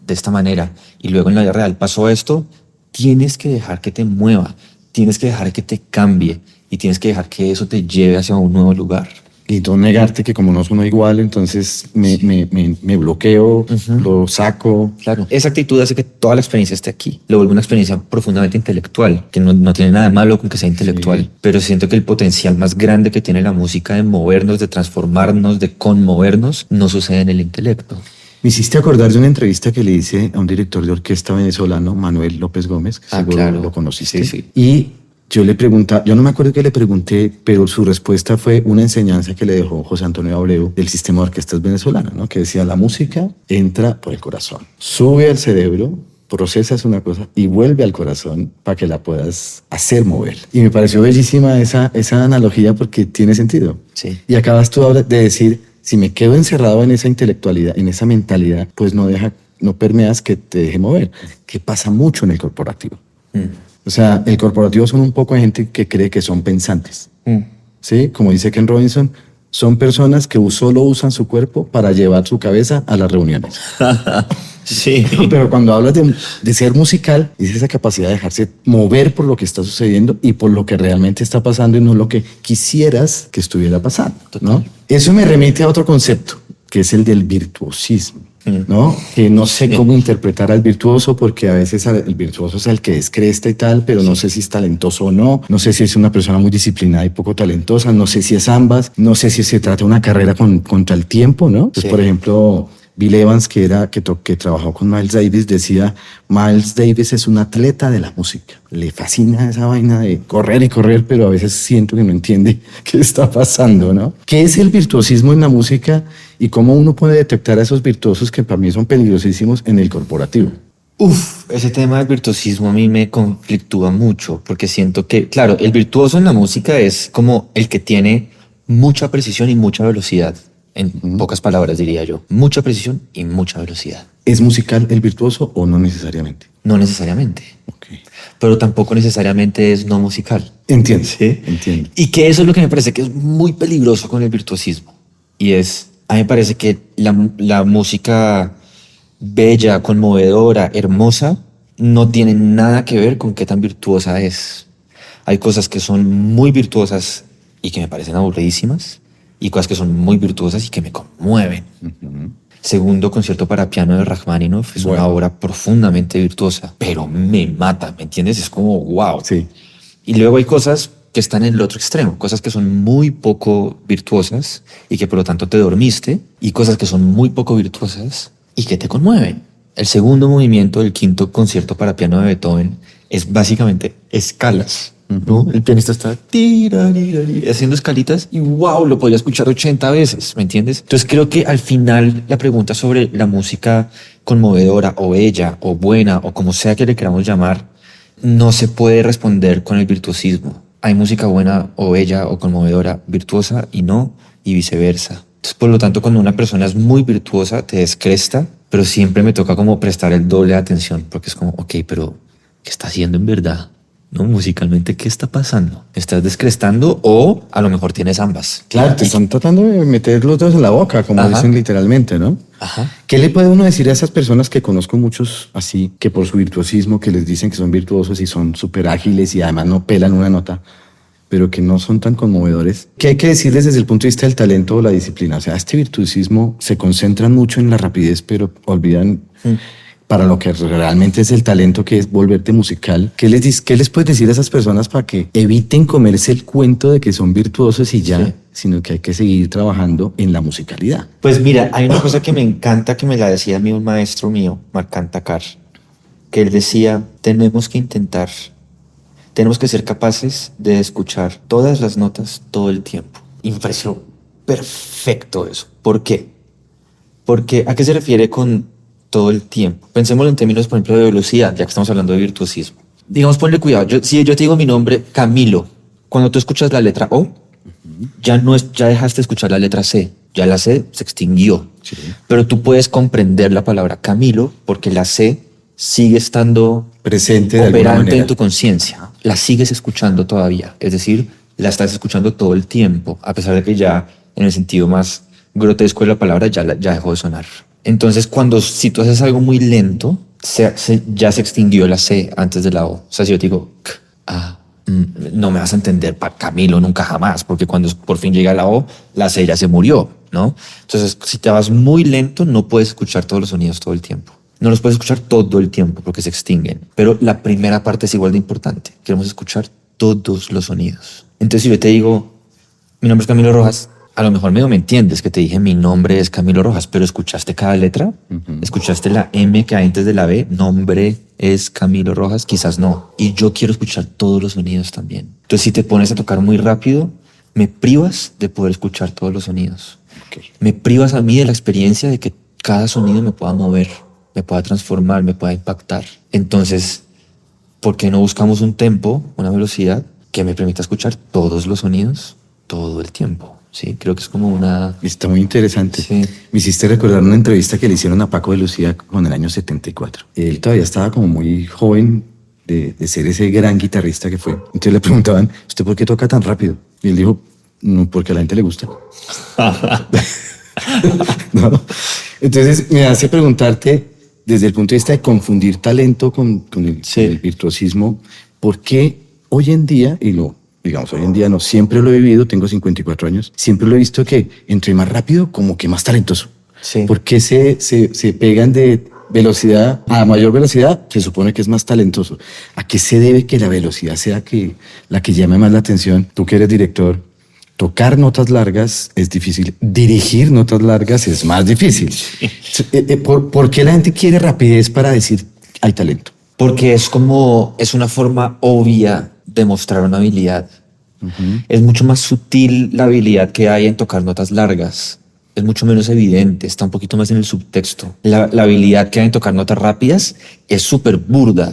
de esta manera y luego en la vida real pasó esto. Tienes que dejar que te mueva, tienes que dejar que te cambie y tienes que dejar que eso te lleve hacia un nuevo lugar. Y no negarte que como no suena igual, entonces me bloqueo, lo saco. Claro, esa actitud hace que toda la experiencia esté aquí. Lo vuelve una experiencia profundamente intelectual, que no tiene nada de malo con que sea intelectual. Sí. Pero siento que el potencial más grande que tiene la música de movernos, de transformarnos, de conmovernos, no sucede en el intelecto. Me hiciste acordar de una entrevista que le hice a un director de orquesta venezolano, Manuel López Gómez, que seguro claro. Lo conociste. Sí, sí. Y yo le preguntaba, yo no me acuerdo qué le pregunté, pero su respuesta fue una enseñanza que le dejó José Antonio Abreu del sistema de orquestas venezolano, ¿no? Que decía, la música entra por el corazón, sube al cerebro procesas una cosa y vuelve al corazón para que la puedas hacer mover. Y me pareció bellísima esa analogía porque tiene sentido. Sí. Y acabas tú ahora de decir, si me quedo encerrado en esa intelectualidad, en esa mentalidad, pues no permeas que te deje mover, que pasa mucho en el corporativo. O sea, el corporativo son un poco de gente que cree que son pensantes. ¿Sí? Como dice Ken Robinson, son personas que solo usan su cuerpo para llevar su cabeza a las reuniones. Sí. Pero cuando hablas de ser musical, es esa capacidad de dejarse mover por lo que está sucediendo y por lo que realmente está pasando y no lo que quisieras que estuviera pasando, ¿no? Eso me remite a otro concepto, que es el del virtuosismo, ¿no? Que no sé cómo interpretar al virtuoso, porque a veces el virtuoso es el que descresta y tal, pero no sé si es talentoso o no, no sé si es una persona muy disciplinada y poco talentosa, no sé si es ambas, no sé si se trata de una carrera contra el tiempo, ¿no? Pues, por ejemplo, Bill Evans, que trabajó con Miles Davis, decía, Miles Davis es un atleta de la música. Le fascina esa vaina de correr y correr, pero a veces siento que no entiende qué está pasando, ¿no? ¿Qué es el virtuosismo en la música y cómo uno puede detectar a esos virtuosos que para mí son peligrosísimos en el corporativo? Ese tema del virtuosismo a mí me conflictúa mucho porque siento que, claro, el virtuoso en la música es como el que tiene mucha precisión y mucha velocidad. En pocas palabras diría yo, mucha precisión y mucha velocidad. ¿Es musical el virtuoso o no necesariamente? No necesariamente, Okay. pero tampoco necesariamente es no musical. Entiendo, ¿Sí? entiendo. Y que eso es lo que me parece que es muy peligroso con el virtuosismo. Y a mí me parece que la música bella, conmovedora, hermosa, no tiene nada que ver con qué tan virtuosa es. Hay cosas que son muy virtuosas y que me parecen aburridísimas, y cosas que son muy virtuosas y que me conmueven. Segundo concierto para piano de Rachmaninoff es una obra profundamente virtuosa, pero me mata, ¿me entiendes? Es como wow. Sí. Y luego hay cosas que están en el otro extremo, cosas que son muy poco virtuosas y que por lo tanto te dormiste, y cosas que son muy poco virtuosas y que te conmueven. El segundo movimiento del quinto concierto para piano de Beethoven es básicamente escalas. ¿No? El pianista está haciendo escalitas y wow, lo podría escuchar 80 veces, ¿me entiendes? Entonces creo que al final la pregunta sobre la música conmovedora o bella o buena o como sea que le queramos llamar, no se puede responder con el virtuosismo. Hay música buena o bella o conmovedora, virtuosa y no, y viceversa. Entonces, por lo tanto, cuando una persona es muy virtuosa, te descresta, pero siempre me toca como prestar el doble de atención, porque es como, ok, pero ¿qué está haciendo en verdad? ¿No? Musicalmente, ¿qué está pasando? ¿Estás descrestando o a lo mejor tienes ambas? Claro, te están tratando de meter los dedos en la boca, como dicen literalmente, ¿no? Ajá. ¿Qué le puede uno decir a esas personas que conozco muchos así, que por su virtuosismo, que les dicen que son virtuosos y son súper ágiles y además no pelan una nota, pero que no son tan conmovedores? ¿Qué hay que decirles desde el punto de vista del talento o la disciplina? O sea, este virtuosismo se concentran mucho en la rapidez, pero olvidan para lo que realmente es el talento, que es volverte musical. ¿Qué les puedes decir a esas personas para que eviten comerse el cuento de que son virtuosos y ya, sino que hay que seguir trabajando en la musicalidad? Pues mira, hay una cosa que me encanta, que me la decía a mí un maestro mío, Marcán Takar, que él decía, tenemos que ser capaces de escuchar todas las notas todo el tiempo. Y me pareció perfecto eso. ¿Por qué? Porque ¿a qué se refiere con todo el tiempo? Pensémoslo en términos, por ejemplo, de velocidad, ya que estamos hablando de virtuosismo. Digamos, ponle cuidado. Si yo te digo mi nombre, Camilo, cuando tú escuchas la letra O, ya dejaste de escuchar la letra C. Ya la C se extinguió. Sí. Pero tú puedes comprender la palabra Camilo porque la C sigue estando presente, operante en tu conciencia. La sigues escuchando todavía. Es decir, la estás escuchando todo el tiempo, a pesar de que ya, en el sentido más grotesco de la palabra, ya dejó de sonar. Entonces, si tú haces algo muy lento, ya se extinguió la C antes de la O. O sea, si yo te digo, no me vas a entender, Camilo, nunca jamás, porque cuando por fin llega la O, la C ya se murió, ¿no? Entonces, si te vas muy lento, no puedes escuchar todos los sonidos todo el tiempo. No los puedes escuchar todo el tiempo porque se extinguen. Pero la primera parte es igual de importante. Queremos escuchar todos los sonidos. Entonces, si yo te digo, mi nombre es Camilo Rojas, a lo mejor medio me entiendes que te dije mi nombre es Camilo Rojas, pero ¿escuchaste cada letra? ¿Escuchaste la M que hay antes de la B? Nombre es Camilo Rojas, quizás no. Y yo quiero escuchar todos los sonidos también. Entonces, si te pones a tocar muy rápido, me privas de poder escuchar todos los sonidos. Okay. Me privas a mí de la experiencia de que cada sonido me pueda mover. me pueda transformar, me pueda impactar. Entonces, ¿por qué no buscamos un tempo, una velocidad que me permita escuchar todos los sonidos todo el tiempo? Sí, creo que es como una... Está muy interesante. Sí. Me hiciste recordar una entrevista que le hicieron a Paco de Lucía en el año 74. Él todavía estaba como muy joven de ser ese gran guitarrista que fue. Entonces le preguntaban, ¿usted por qué toca tan rápido? Y él dijo, no, porque a la gente le gusta. ¿No? Entonces me hace preguntarte, desde el punto de vista de confundir talento con el virtuosismo, ¿por qué hoy en día, digamos, hoy en día no, siempre lo he vivido, tengo 54 años, siempre lo he visto que entre más rápido, como que más talentoso? Sí. ¿Por qué se pegan de velocidad a mayor velocidad? Se supone que es más talentoso. ¿A qué se debe que la velocidad sea la que llame más la atención? Tú que eres director, tocar notas largas es difícil, dirigir notas largas es más difícil. ¿Por qué la gente quiere rapidez para decir hay talento? Porque es una forma obvia de mostrar una habilidad. Es mucho más sutil la habilidad que hay en tocar notas largas. Es mucho menos evidente, está un poquito más en el subtexto. La habilidad que hay en tocar notas rápidas es súper burda,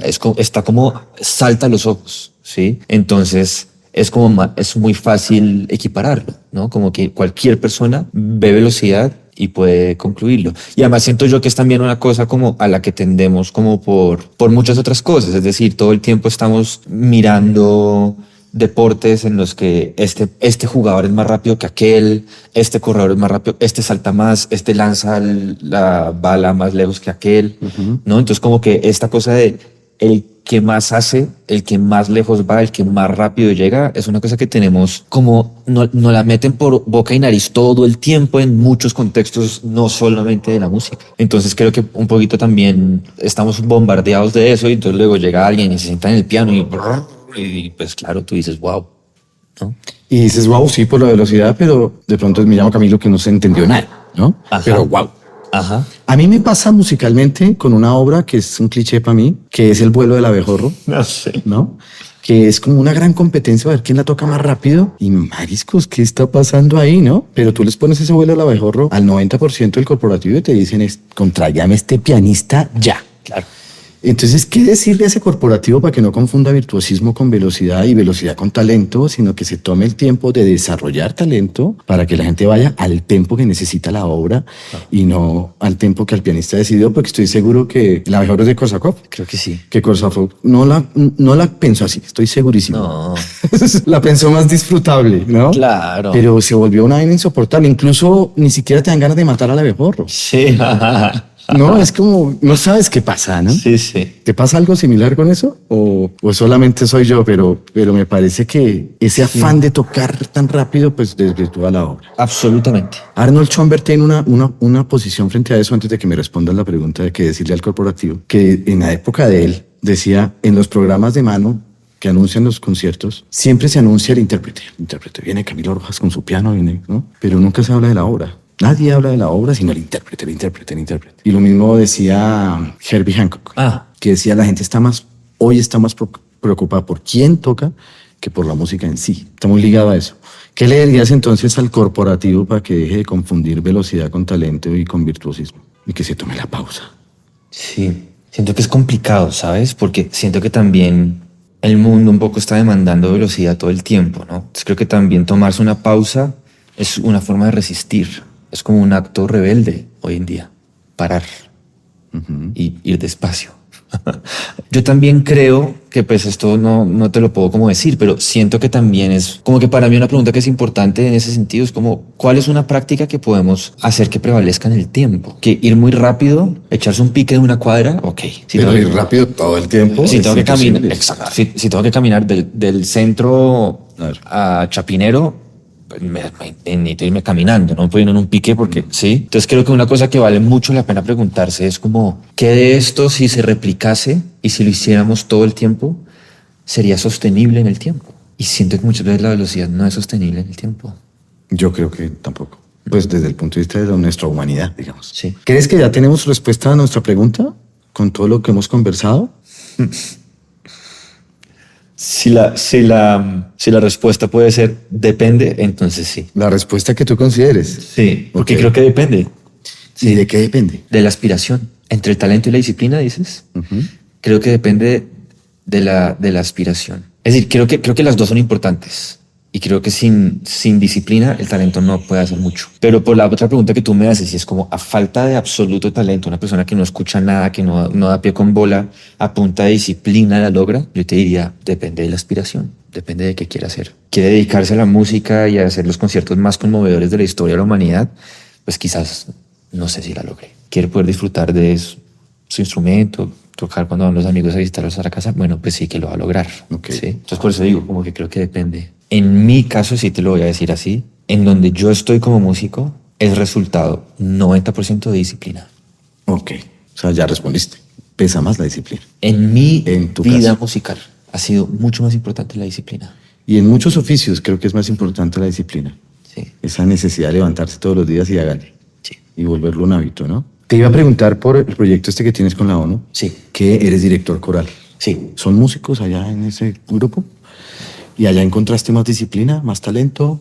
salta a los ojos, ¿sí? Entonces es muy fácil equipararlo, ¿no? Como que cualquier persona ve velocidad y puede concluirlo. Y además siento yo que es también una cosa como a la que tendemos como por muchas otras cosas. Es decir, todo el tiempo estamos mirando deportes en los que este jugador es más rápido que aquel, este corredor es más rápido, este salta más, este lanza la bala más lejos que aquel, ¿no? Entonces como que esta cosa de el que más hace, el que más lejos va, el que más rápido llega, es una cosa que tenemos como, no la meten por boca y nariz todo el tiempo en muchos contextos, no solamente de la música. Entonces creo que un poquito también estamos bombardeados de eso y entonces luego llega alguien y se sienta en el piano y pues claro, tú dices, wow, ¿no? Y dices, wow, sí, por la velocidad, pero de pronto me llamo Camilo que no se entendió nada, ¿no? Ajá. Pero wow. Ajá. A mí me pasa musicalmente con una obra que es un cliché para mí, que es El vuelo del abejorro, No sé. ¿no? Que es como una gran competencia a ver quién la toca más rápido. Y mariscos, ¿qué está pasando ahí, no? Pero tú les pones ese vuelo del abejorro al 90% del corporativo y te dicen, contrayame este pianista ya. Claro. Entonces, ¿qué decirle a ese corporativo para que no confunda virtuosismo con velocidad y velocidad con talento, sino que se tome el tiempo de desarrollar talento para que la gente vaya al tempo que necesita la obra y no al tempo que el pianista decidió? Porque estoy seguro que la mejor es de Korsakov. Creo que sí. Que Korsakov no la pensó así, estoy segurísimo. No. La pensó más disfrutable, ¿no? Claro. Pero se volvió una vaina insoportable. Incluso ni siquiera te dan ganas de matar al abejorro. Sí. No, es como, no sabes qué pasa, ¿no? Sí, sí. ¿Te pasa algo similar con eso? ¿O solamente soy yo? Pero me parece que ese afán de tocar tan rápido, pues desvirtúa la obra. Absolutamente. Arnold Schoenberg tiene una posición frente a eso, antes de que me respondas la pregunta de qué decirle al corporativo, que en la época de él decía, en los programas de mano que anuncian los conciertos, siempre se anuncia el intérprete. El intérprete viene Camilo Rojas con su piano, ¿no? Pero nunca se habla de la obra. Nadie habla de la obra, sino el intérprete. Y lo mismo decía Herbie Hancock, que decía la gente hoy está más preocupada por quién toca que por la música en sí. Está muy ligado a eso. ¿Qué le dirías entonces al corporativo para que deje de confundir velocidad con talento y con virtuosismo? Y que se tome la pausa. Sí, siento que es complicado, ¿sabes? Porque siento que también el mundo un poco está demandando velocidad todo el tiempo, ¿no? Entonces creo que también tomarse una pausa es una forma de resistir. Es como un acto rebelde hoy en día. Parar y ir despacio. Yo también creo que pues esto no te lo puedo como decir, pero siento que también es como que para mí una pregunta que es importante en ese sentido es como ¿cuál es una práctica que podemos hacer que prevalezca en el tiempo? Que ir muy rápido, echarse un pique de una cuadra, ok. Pero ir rápido todo el tiempo. Si tengo que caminar, exacto. Si tengo que caminar del centro a Chapinero, necesito irme caminando, no puedo ir en un pique porque sí. Entonces creo que una cosa que vale mucho la pena preguntarse es como ¿qué de esto si se replicase y si lo hiciéramos todo el tiempo sería sostenible en el tiempo? Y siento que muchas veces la velocidad no es sostenible en el tiempo. Yo creo que tampoco. Pues desde el punto de vista de nuestra humanidad, digamos. Sí. ¿Crees que ya tenemos respuesta a nuestra pregunta con todo lo que hemos conversado? Si la respuesta puede ser depende, entonces sí. La respuesta que tú consideres. Sí, porque Ok. creo que depende. ¿Y de qué depende? De la aspiración. Entre el talento y la disciplina, dices. Creo que depende de la aspiración. Es decir, creo que las dos son importantes. Y creo que sin disciplina el talento no puede hacer mucho. Pero por la otra pregunta que tú me haces, si es como a falta de absoluto talento, una persona que no escucha nada, que no da pie con bola, a punta de disciplina la logra, yo te diría, depende de la aspiración, depende de qué quiera hacer. ¿Quiere dedicarse a la música y a hacer los conciertos más conmovedores de la historia de la humanidad? Pues quizás no sé si la logre. ¿Quiere poder disfrutar de su instrumento, tocar cuando van los amigos a visitarlos a la casa? Bueno, pues sí que lo va a lograr. Okay. ¿Sí? Entonces por eso digo, como que creo que depende. En mi caso, sí te lo voy a decir así, en donde yo estoy como músico, es resultado 90% de disciplina. Ok, o sea, ya respondiste. Pesa más la disciplina. En mi tu vida caso. musical ha sido mucho más importante la disciplina. Y en muchos oficios creo que es más importante la disciplina. Sí. Esa necesidad de levantarse todos los días y hágale. Sí. Y volverlo un hábito, ¿no? Te iba a preguntar por el proyecto este que tienes con la ONU. Sí. Que eres director coral. Sí. ¿Son músicos allá en ese grupo? ¿Y allá encontraste más disciplina, más talento?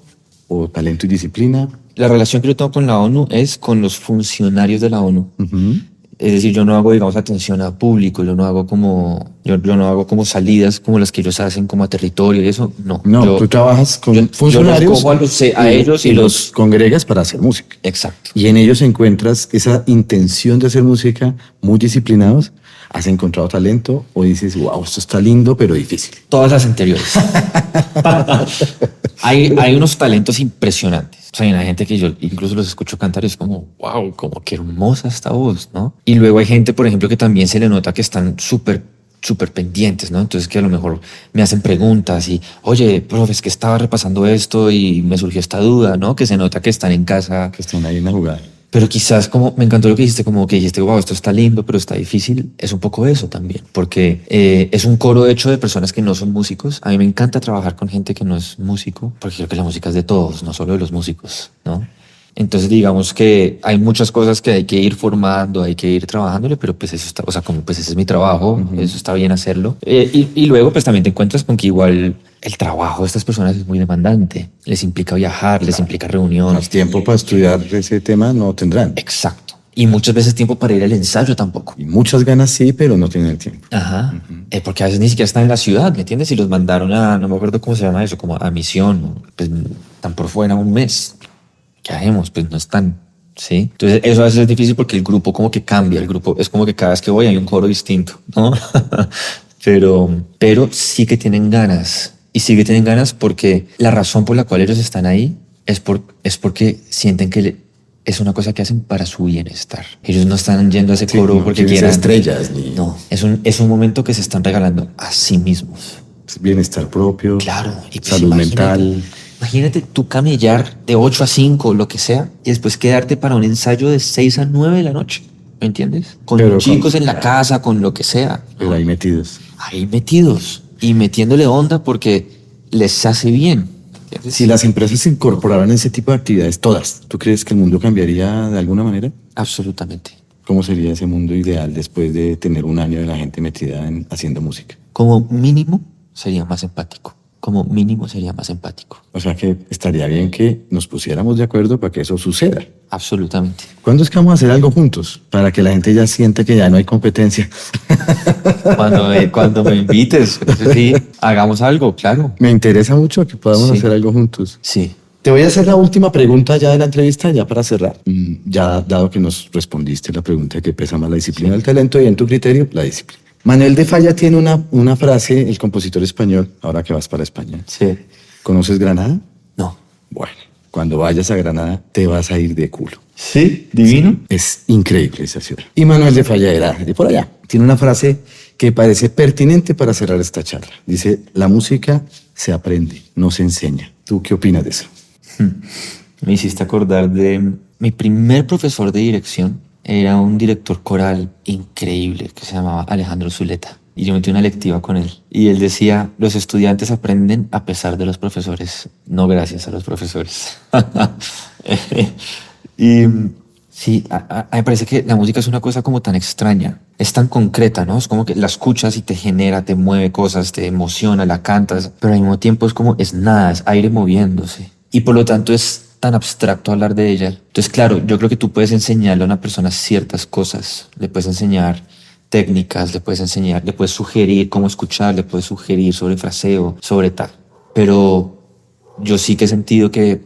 ¿O talento y disciplina? La relación que yo tengo con la ONU es con los funcionarios de la ONU. Es decir, yo no hago, digamos, atención a público, yo no hago como salidas como las que ellos hacen como a territorio y eso, no. No, tú trabajas con funcionarios. Yo los cojo a ellos y los congregas para hacer música. Exacto. Y en ellos encuentras esa intención de hacer música muy disciplinados. ¿Has encontrado talento o dices, wow, esto está lindo, pero difícil? Todas las anteriores. Hay unos talentos impresionantes. O sea, hay una gente que yo incluso los escucho cantar y es como, wow, como qué hermosa esta voz, ¿no? Y luego hay gente, por ejemplo, que también se le nota que están súper pendientes, ¿no? Entonces que a lo mejor me hacen preguntas y, oye, profe, es que estaba repasando esto y me surgió esta duda, ¿no? Que se nota que están en casa. Que están ahí en la jugada. Pero quizás como me encantó lo que dijiste, como que dijiste, wow, esto está lindo, pero está difícil. Es un poco eso también, porque es un coro hecho de personas que no son músicos. A mí me encanta trabajar con gente que no es músico, porque creo que la música es de todos, no solo de los músicos, ¿no? Entonces digamos que hay muchas cosas que hay que ir formando, hay que ir trabajándole, pero pues eso está, o sea, como pues ese es mi trabajo, eso está bien hacerlo. Y luego pues también te encuentras con que igual el trabajo de estas personas es muy demandante. Les implica viajar, les implica reuniones. Más tiempo para estudiar ese tema no tendrán. Exacto. Y muchas veces tiempo para ir al ensayo tampoco. Y muchas ganas sí, pero no tienen el tiempo. Ajá. Porque a veces ni siquiera están en la ciudad, ¿me entiendes? Y los mandaron a, no me acuerdo cómo se llama eso, como a misión. Pues están por fuera un mes. ¿Qué hacemos? Pues no están. ¿Sí? Entonces eso a veces es difícil porque el grupo como que cambia. El grupo es como que cada vez que voy hay un coro distinto, ¿no? pero sí que tienen ganas. Y sí que tienen ganas porque la razón por la cual ellos están ahí es porque sienten que es una cosa que hacen para su bienestar. Ellos no están yendo a ese coro no porque quieren quieran ser estrellas. Ni... No, es un momento que se están regalando a sí mismos. Bienestar propio. Claro. Y pues salud mental. Imagínate tú camellar de 8 a 5, lo que sea, y después quedarte para un ensayo de 6 a 9 de la noche. ¿Me entiendes? Con chicos en la casa, con lo que sea. Pero ahí metidos. Ahí metidos. Y metiéndole onda porque les hace bien. ¿Entiendes? Si las empresas se incorporaran ese tipo de actividades, todas, ¿tú crees que el mundo cambiaría de alguna manera? Absolutamente. ¿Cómo sería ese mundo ideal después de tener un año de la gente metida haciendo música? Como mínimo sería más empático. Como mínimo sería más empático. O sea que estaría bien que nos pusiéramos de acuerdo para que eso suceda. Absolutamente. ¿Cuándo es que vamos a hacer algo juntos? Para que la gente ya sienta que ya no hay competencia. Cuando me invites, sí, hagamos algo, claro. Me interesa mucho que podamos hacer algo juntos. Sí. Te voy a hacer la última pregunta ya de la entrevista, ya para cerrar. Ya dado que nos respondiste la pregunta de qué pesa más la disciplina o el talento, y en tu criterio, la disciplina. Manuel de Falla tiene una frase, el compositor español, ahora que vas para España. Sí. ¿Conoces Granada? No. Bueno, cuando vayas a Granada te vas a ir de culo. ¿Sí? ¿Divino? Es increíble esa ciudad. Y Manuel de Falla era de por allá. Tiene una frase que parece pertinente para cerrar esta charla. Dice, la música se aprende, no se enseña. ¿Tú qué opinas de eso? Me hiciste acordar de mi primer profesor de dirección. Era un director coral increíble que se llamaba Alejandro Zuleta. Y yo metí una lectiva con él. Y él decía, los estudiantes aprenden a pesar de los profesores, no gracias a los profesores. Y sí, me parece que la música es una cosa como tan extraña. Es tan concreta, ¿no? Es como que la escuchas y te genera, te mueve cosas, te emociona, la cantas. Pero al mismo tiempo es como, es nada, es aire moviéndose. Y por lo tanto es tan abstracto hablar de ella. Entonces, claro, yo creo que tú puedes enseñarle a una persona ciertas cosas, le puedes enseñar técnicas, le puedes enseñar, le puedes sugerir cómo escuchar, le puedes sugerir sobre fraseo, sobre tal. Pero yo sí que he sentido que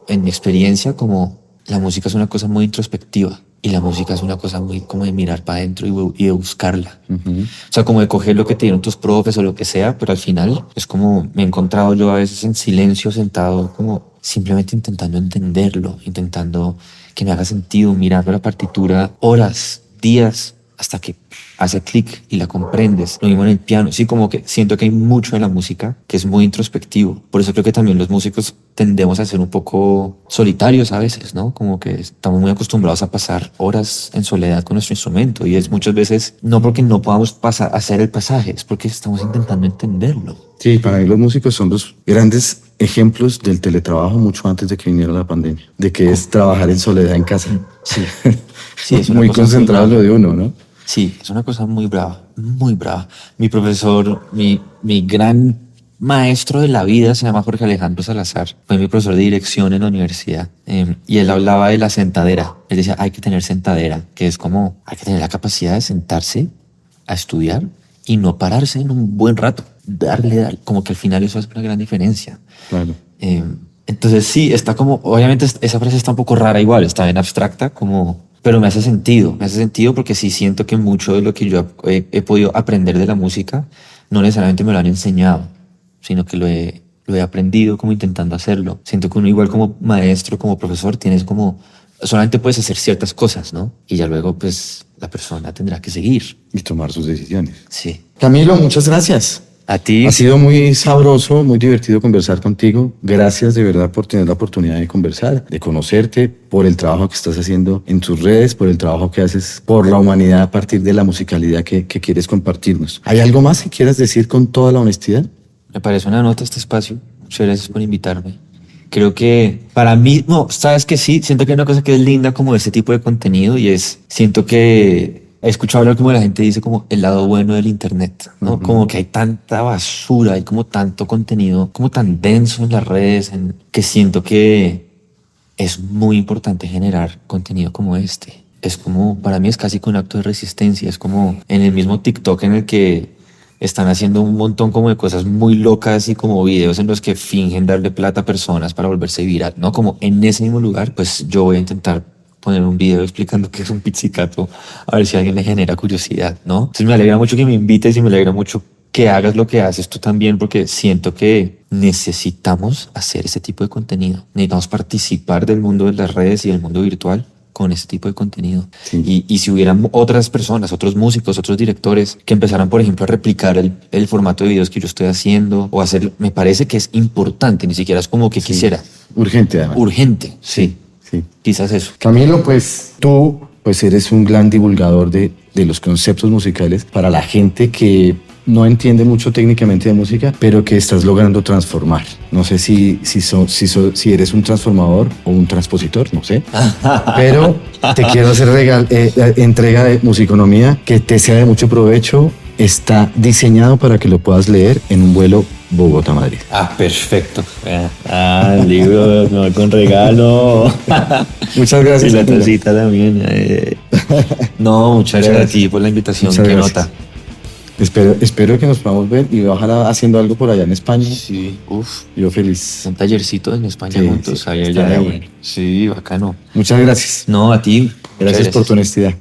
en mi experiencia como la música es una cosa muy introspectiva y la música es una cosa muy como de mirar para adentro y de buscarla. O sea, como de coger lo que te dieron tus profes o lo que sea, pero al final es como me he encontrado yo a veces en silencio sentado como simplemente intentando entenderlo, intentando que me haga sentido, mirando la partitura horas, días, hasta que hace clic y la comprendes. Lo mismo en el piano. Sí, como que siento que hay mucho en la música que es muy introspectivo. Por eso creo que también los músicos tendemos a ser un poco solitarios a veces, ¿no? Como que estamos muy acostumbrados a pasar horas en soledad con nuestro instrumento y es muchas veces no porque no podamos hacer el pasaje, es porque estamos intentando entenderlo. Sí, para mí los músicos son los grandes ejemplos del teletrabajo mucho antes de que viniera la pandemia, de que es trabajar en soledad en casa. Sí, sí, es una muy cosa concentrado muy lo de uno, ¿no? Sí, es una cosa muy brava, muy brava. Mi profesor, mi gran maestro de la vida se llama Jorge Alejandro Salazar. Fue mi profesor de dirección en la universidad. Y él hablaba de la sentadera. Él decía, hay que tener sentadera, que es como, hay que tener la capacidad de sentarse a estudiar y no pararse en un buen rato. Darle, como que al final eso hace una gran diferencia. Claro. Entonces sí, está como, obviamente esa frase está un poco rara igual, está bien abstracta, como... Pero me hace sentido porque sí siento que mucho de lo que yo he podido aprender de la música no necesariamente me lo han enseñado, sino que lo he aprendido como intentando hacerlo. Siento que uno igual como maestro, como profesor, tienes como, solamente puedes hacer ciertas cosas, ¿no? Y ya luego pues la persona tendrá que seguir. Y tomar sus decisiones. Sí. Camilo, muchas gracias. A ti. Ha sido muy sabroso, muy divertido conversar contigo. Gracias de verdad por tener la oportunidad de conversar, de conocerte, por el trabajo que estás haciendo en tus redes, por el trabajo que haces por la humanidad a partir de la musicalidad que quieres compartirnos. ¿Hay algo más que quieras decir con toda la honestidad? Me parece una nota este espacio. Muchas gracias por invitarme. Creo que para mí, no, sabes que sí, siento que hay una cosa que es linda como de este tipo de contenido y es, siento que he escuchado hablar como la gente dice como el lado bueno del internet, ¿no? Como que hay tanta basura, hay como tanto contenido, como tan denso en las redes, que siento que es muy importante generar contenido como este. Es como, para mí es casi que un acto de resistencia, es como en el mismo TikTok en el que están haciendo un montón como de cosas muy locas y como videos en los que fingen darle plata a personas para volverse viral, ¿no? Como en ese mismo lugar, pues yo voy a intentar poner un video explicando qué es un pizzicato, a ver si a alguien le genera curiosidad, ¿no? Entonces me alegra mucho que me invites y me alegra mucho que hagas lo que haces tú también, porque siento que necesitamos hacer ese tipo de contenido. Necesitamos participar del mundo de las redes y del mundo virtual con ese tipo de contenido. Sí. Y si hubieran otras personas, otros músicos, otros directores que empezaran, por ejemplo, a replicar el formato de videos que yo estoy haciendo o hacer, me parece que es importante, ni siquiera es como que quisiera. Urgente, además. Urgente, sí. Sí. Quizás eso. Camilo, pues tú pues eres un gran divulgador de los conceptos musicales para la gente que no entiende mucho técnicamente de música, pero que estás logrando transformar. No sé si eres un transformador o un transpositor, no sé. Pero te quiero hacer entrega de musiconomía que te sea de mucho provecho. Está diseñado para que lo puedas leer en un vuelo Bogotá-Madrid. Ah, perfecto. El libro me voy con regalo. Muchas gracias. Y la tacita también. No, muchas gracias a ti por la invitación. Muchas Qué gracias. nota. Espero que nos podamos ver y ojalá haciendo algo por allá en España. Sí, uff. Yo feliz. Un tallercito en España Sí, juntos. sí, Ahí, estaría allá. bueno. Sí, bacano. Muchas gracias. No, a ti. Gracias por tu honestidad.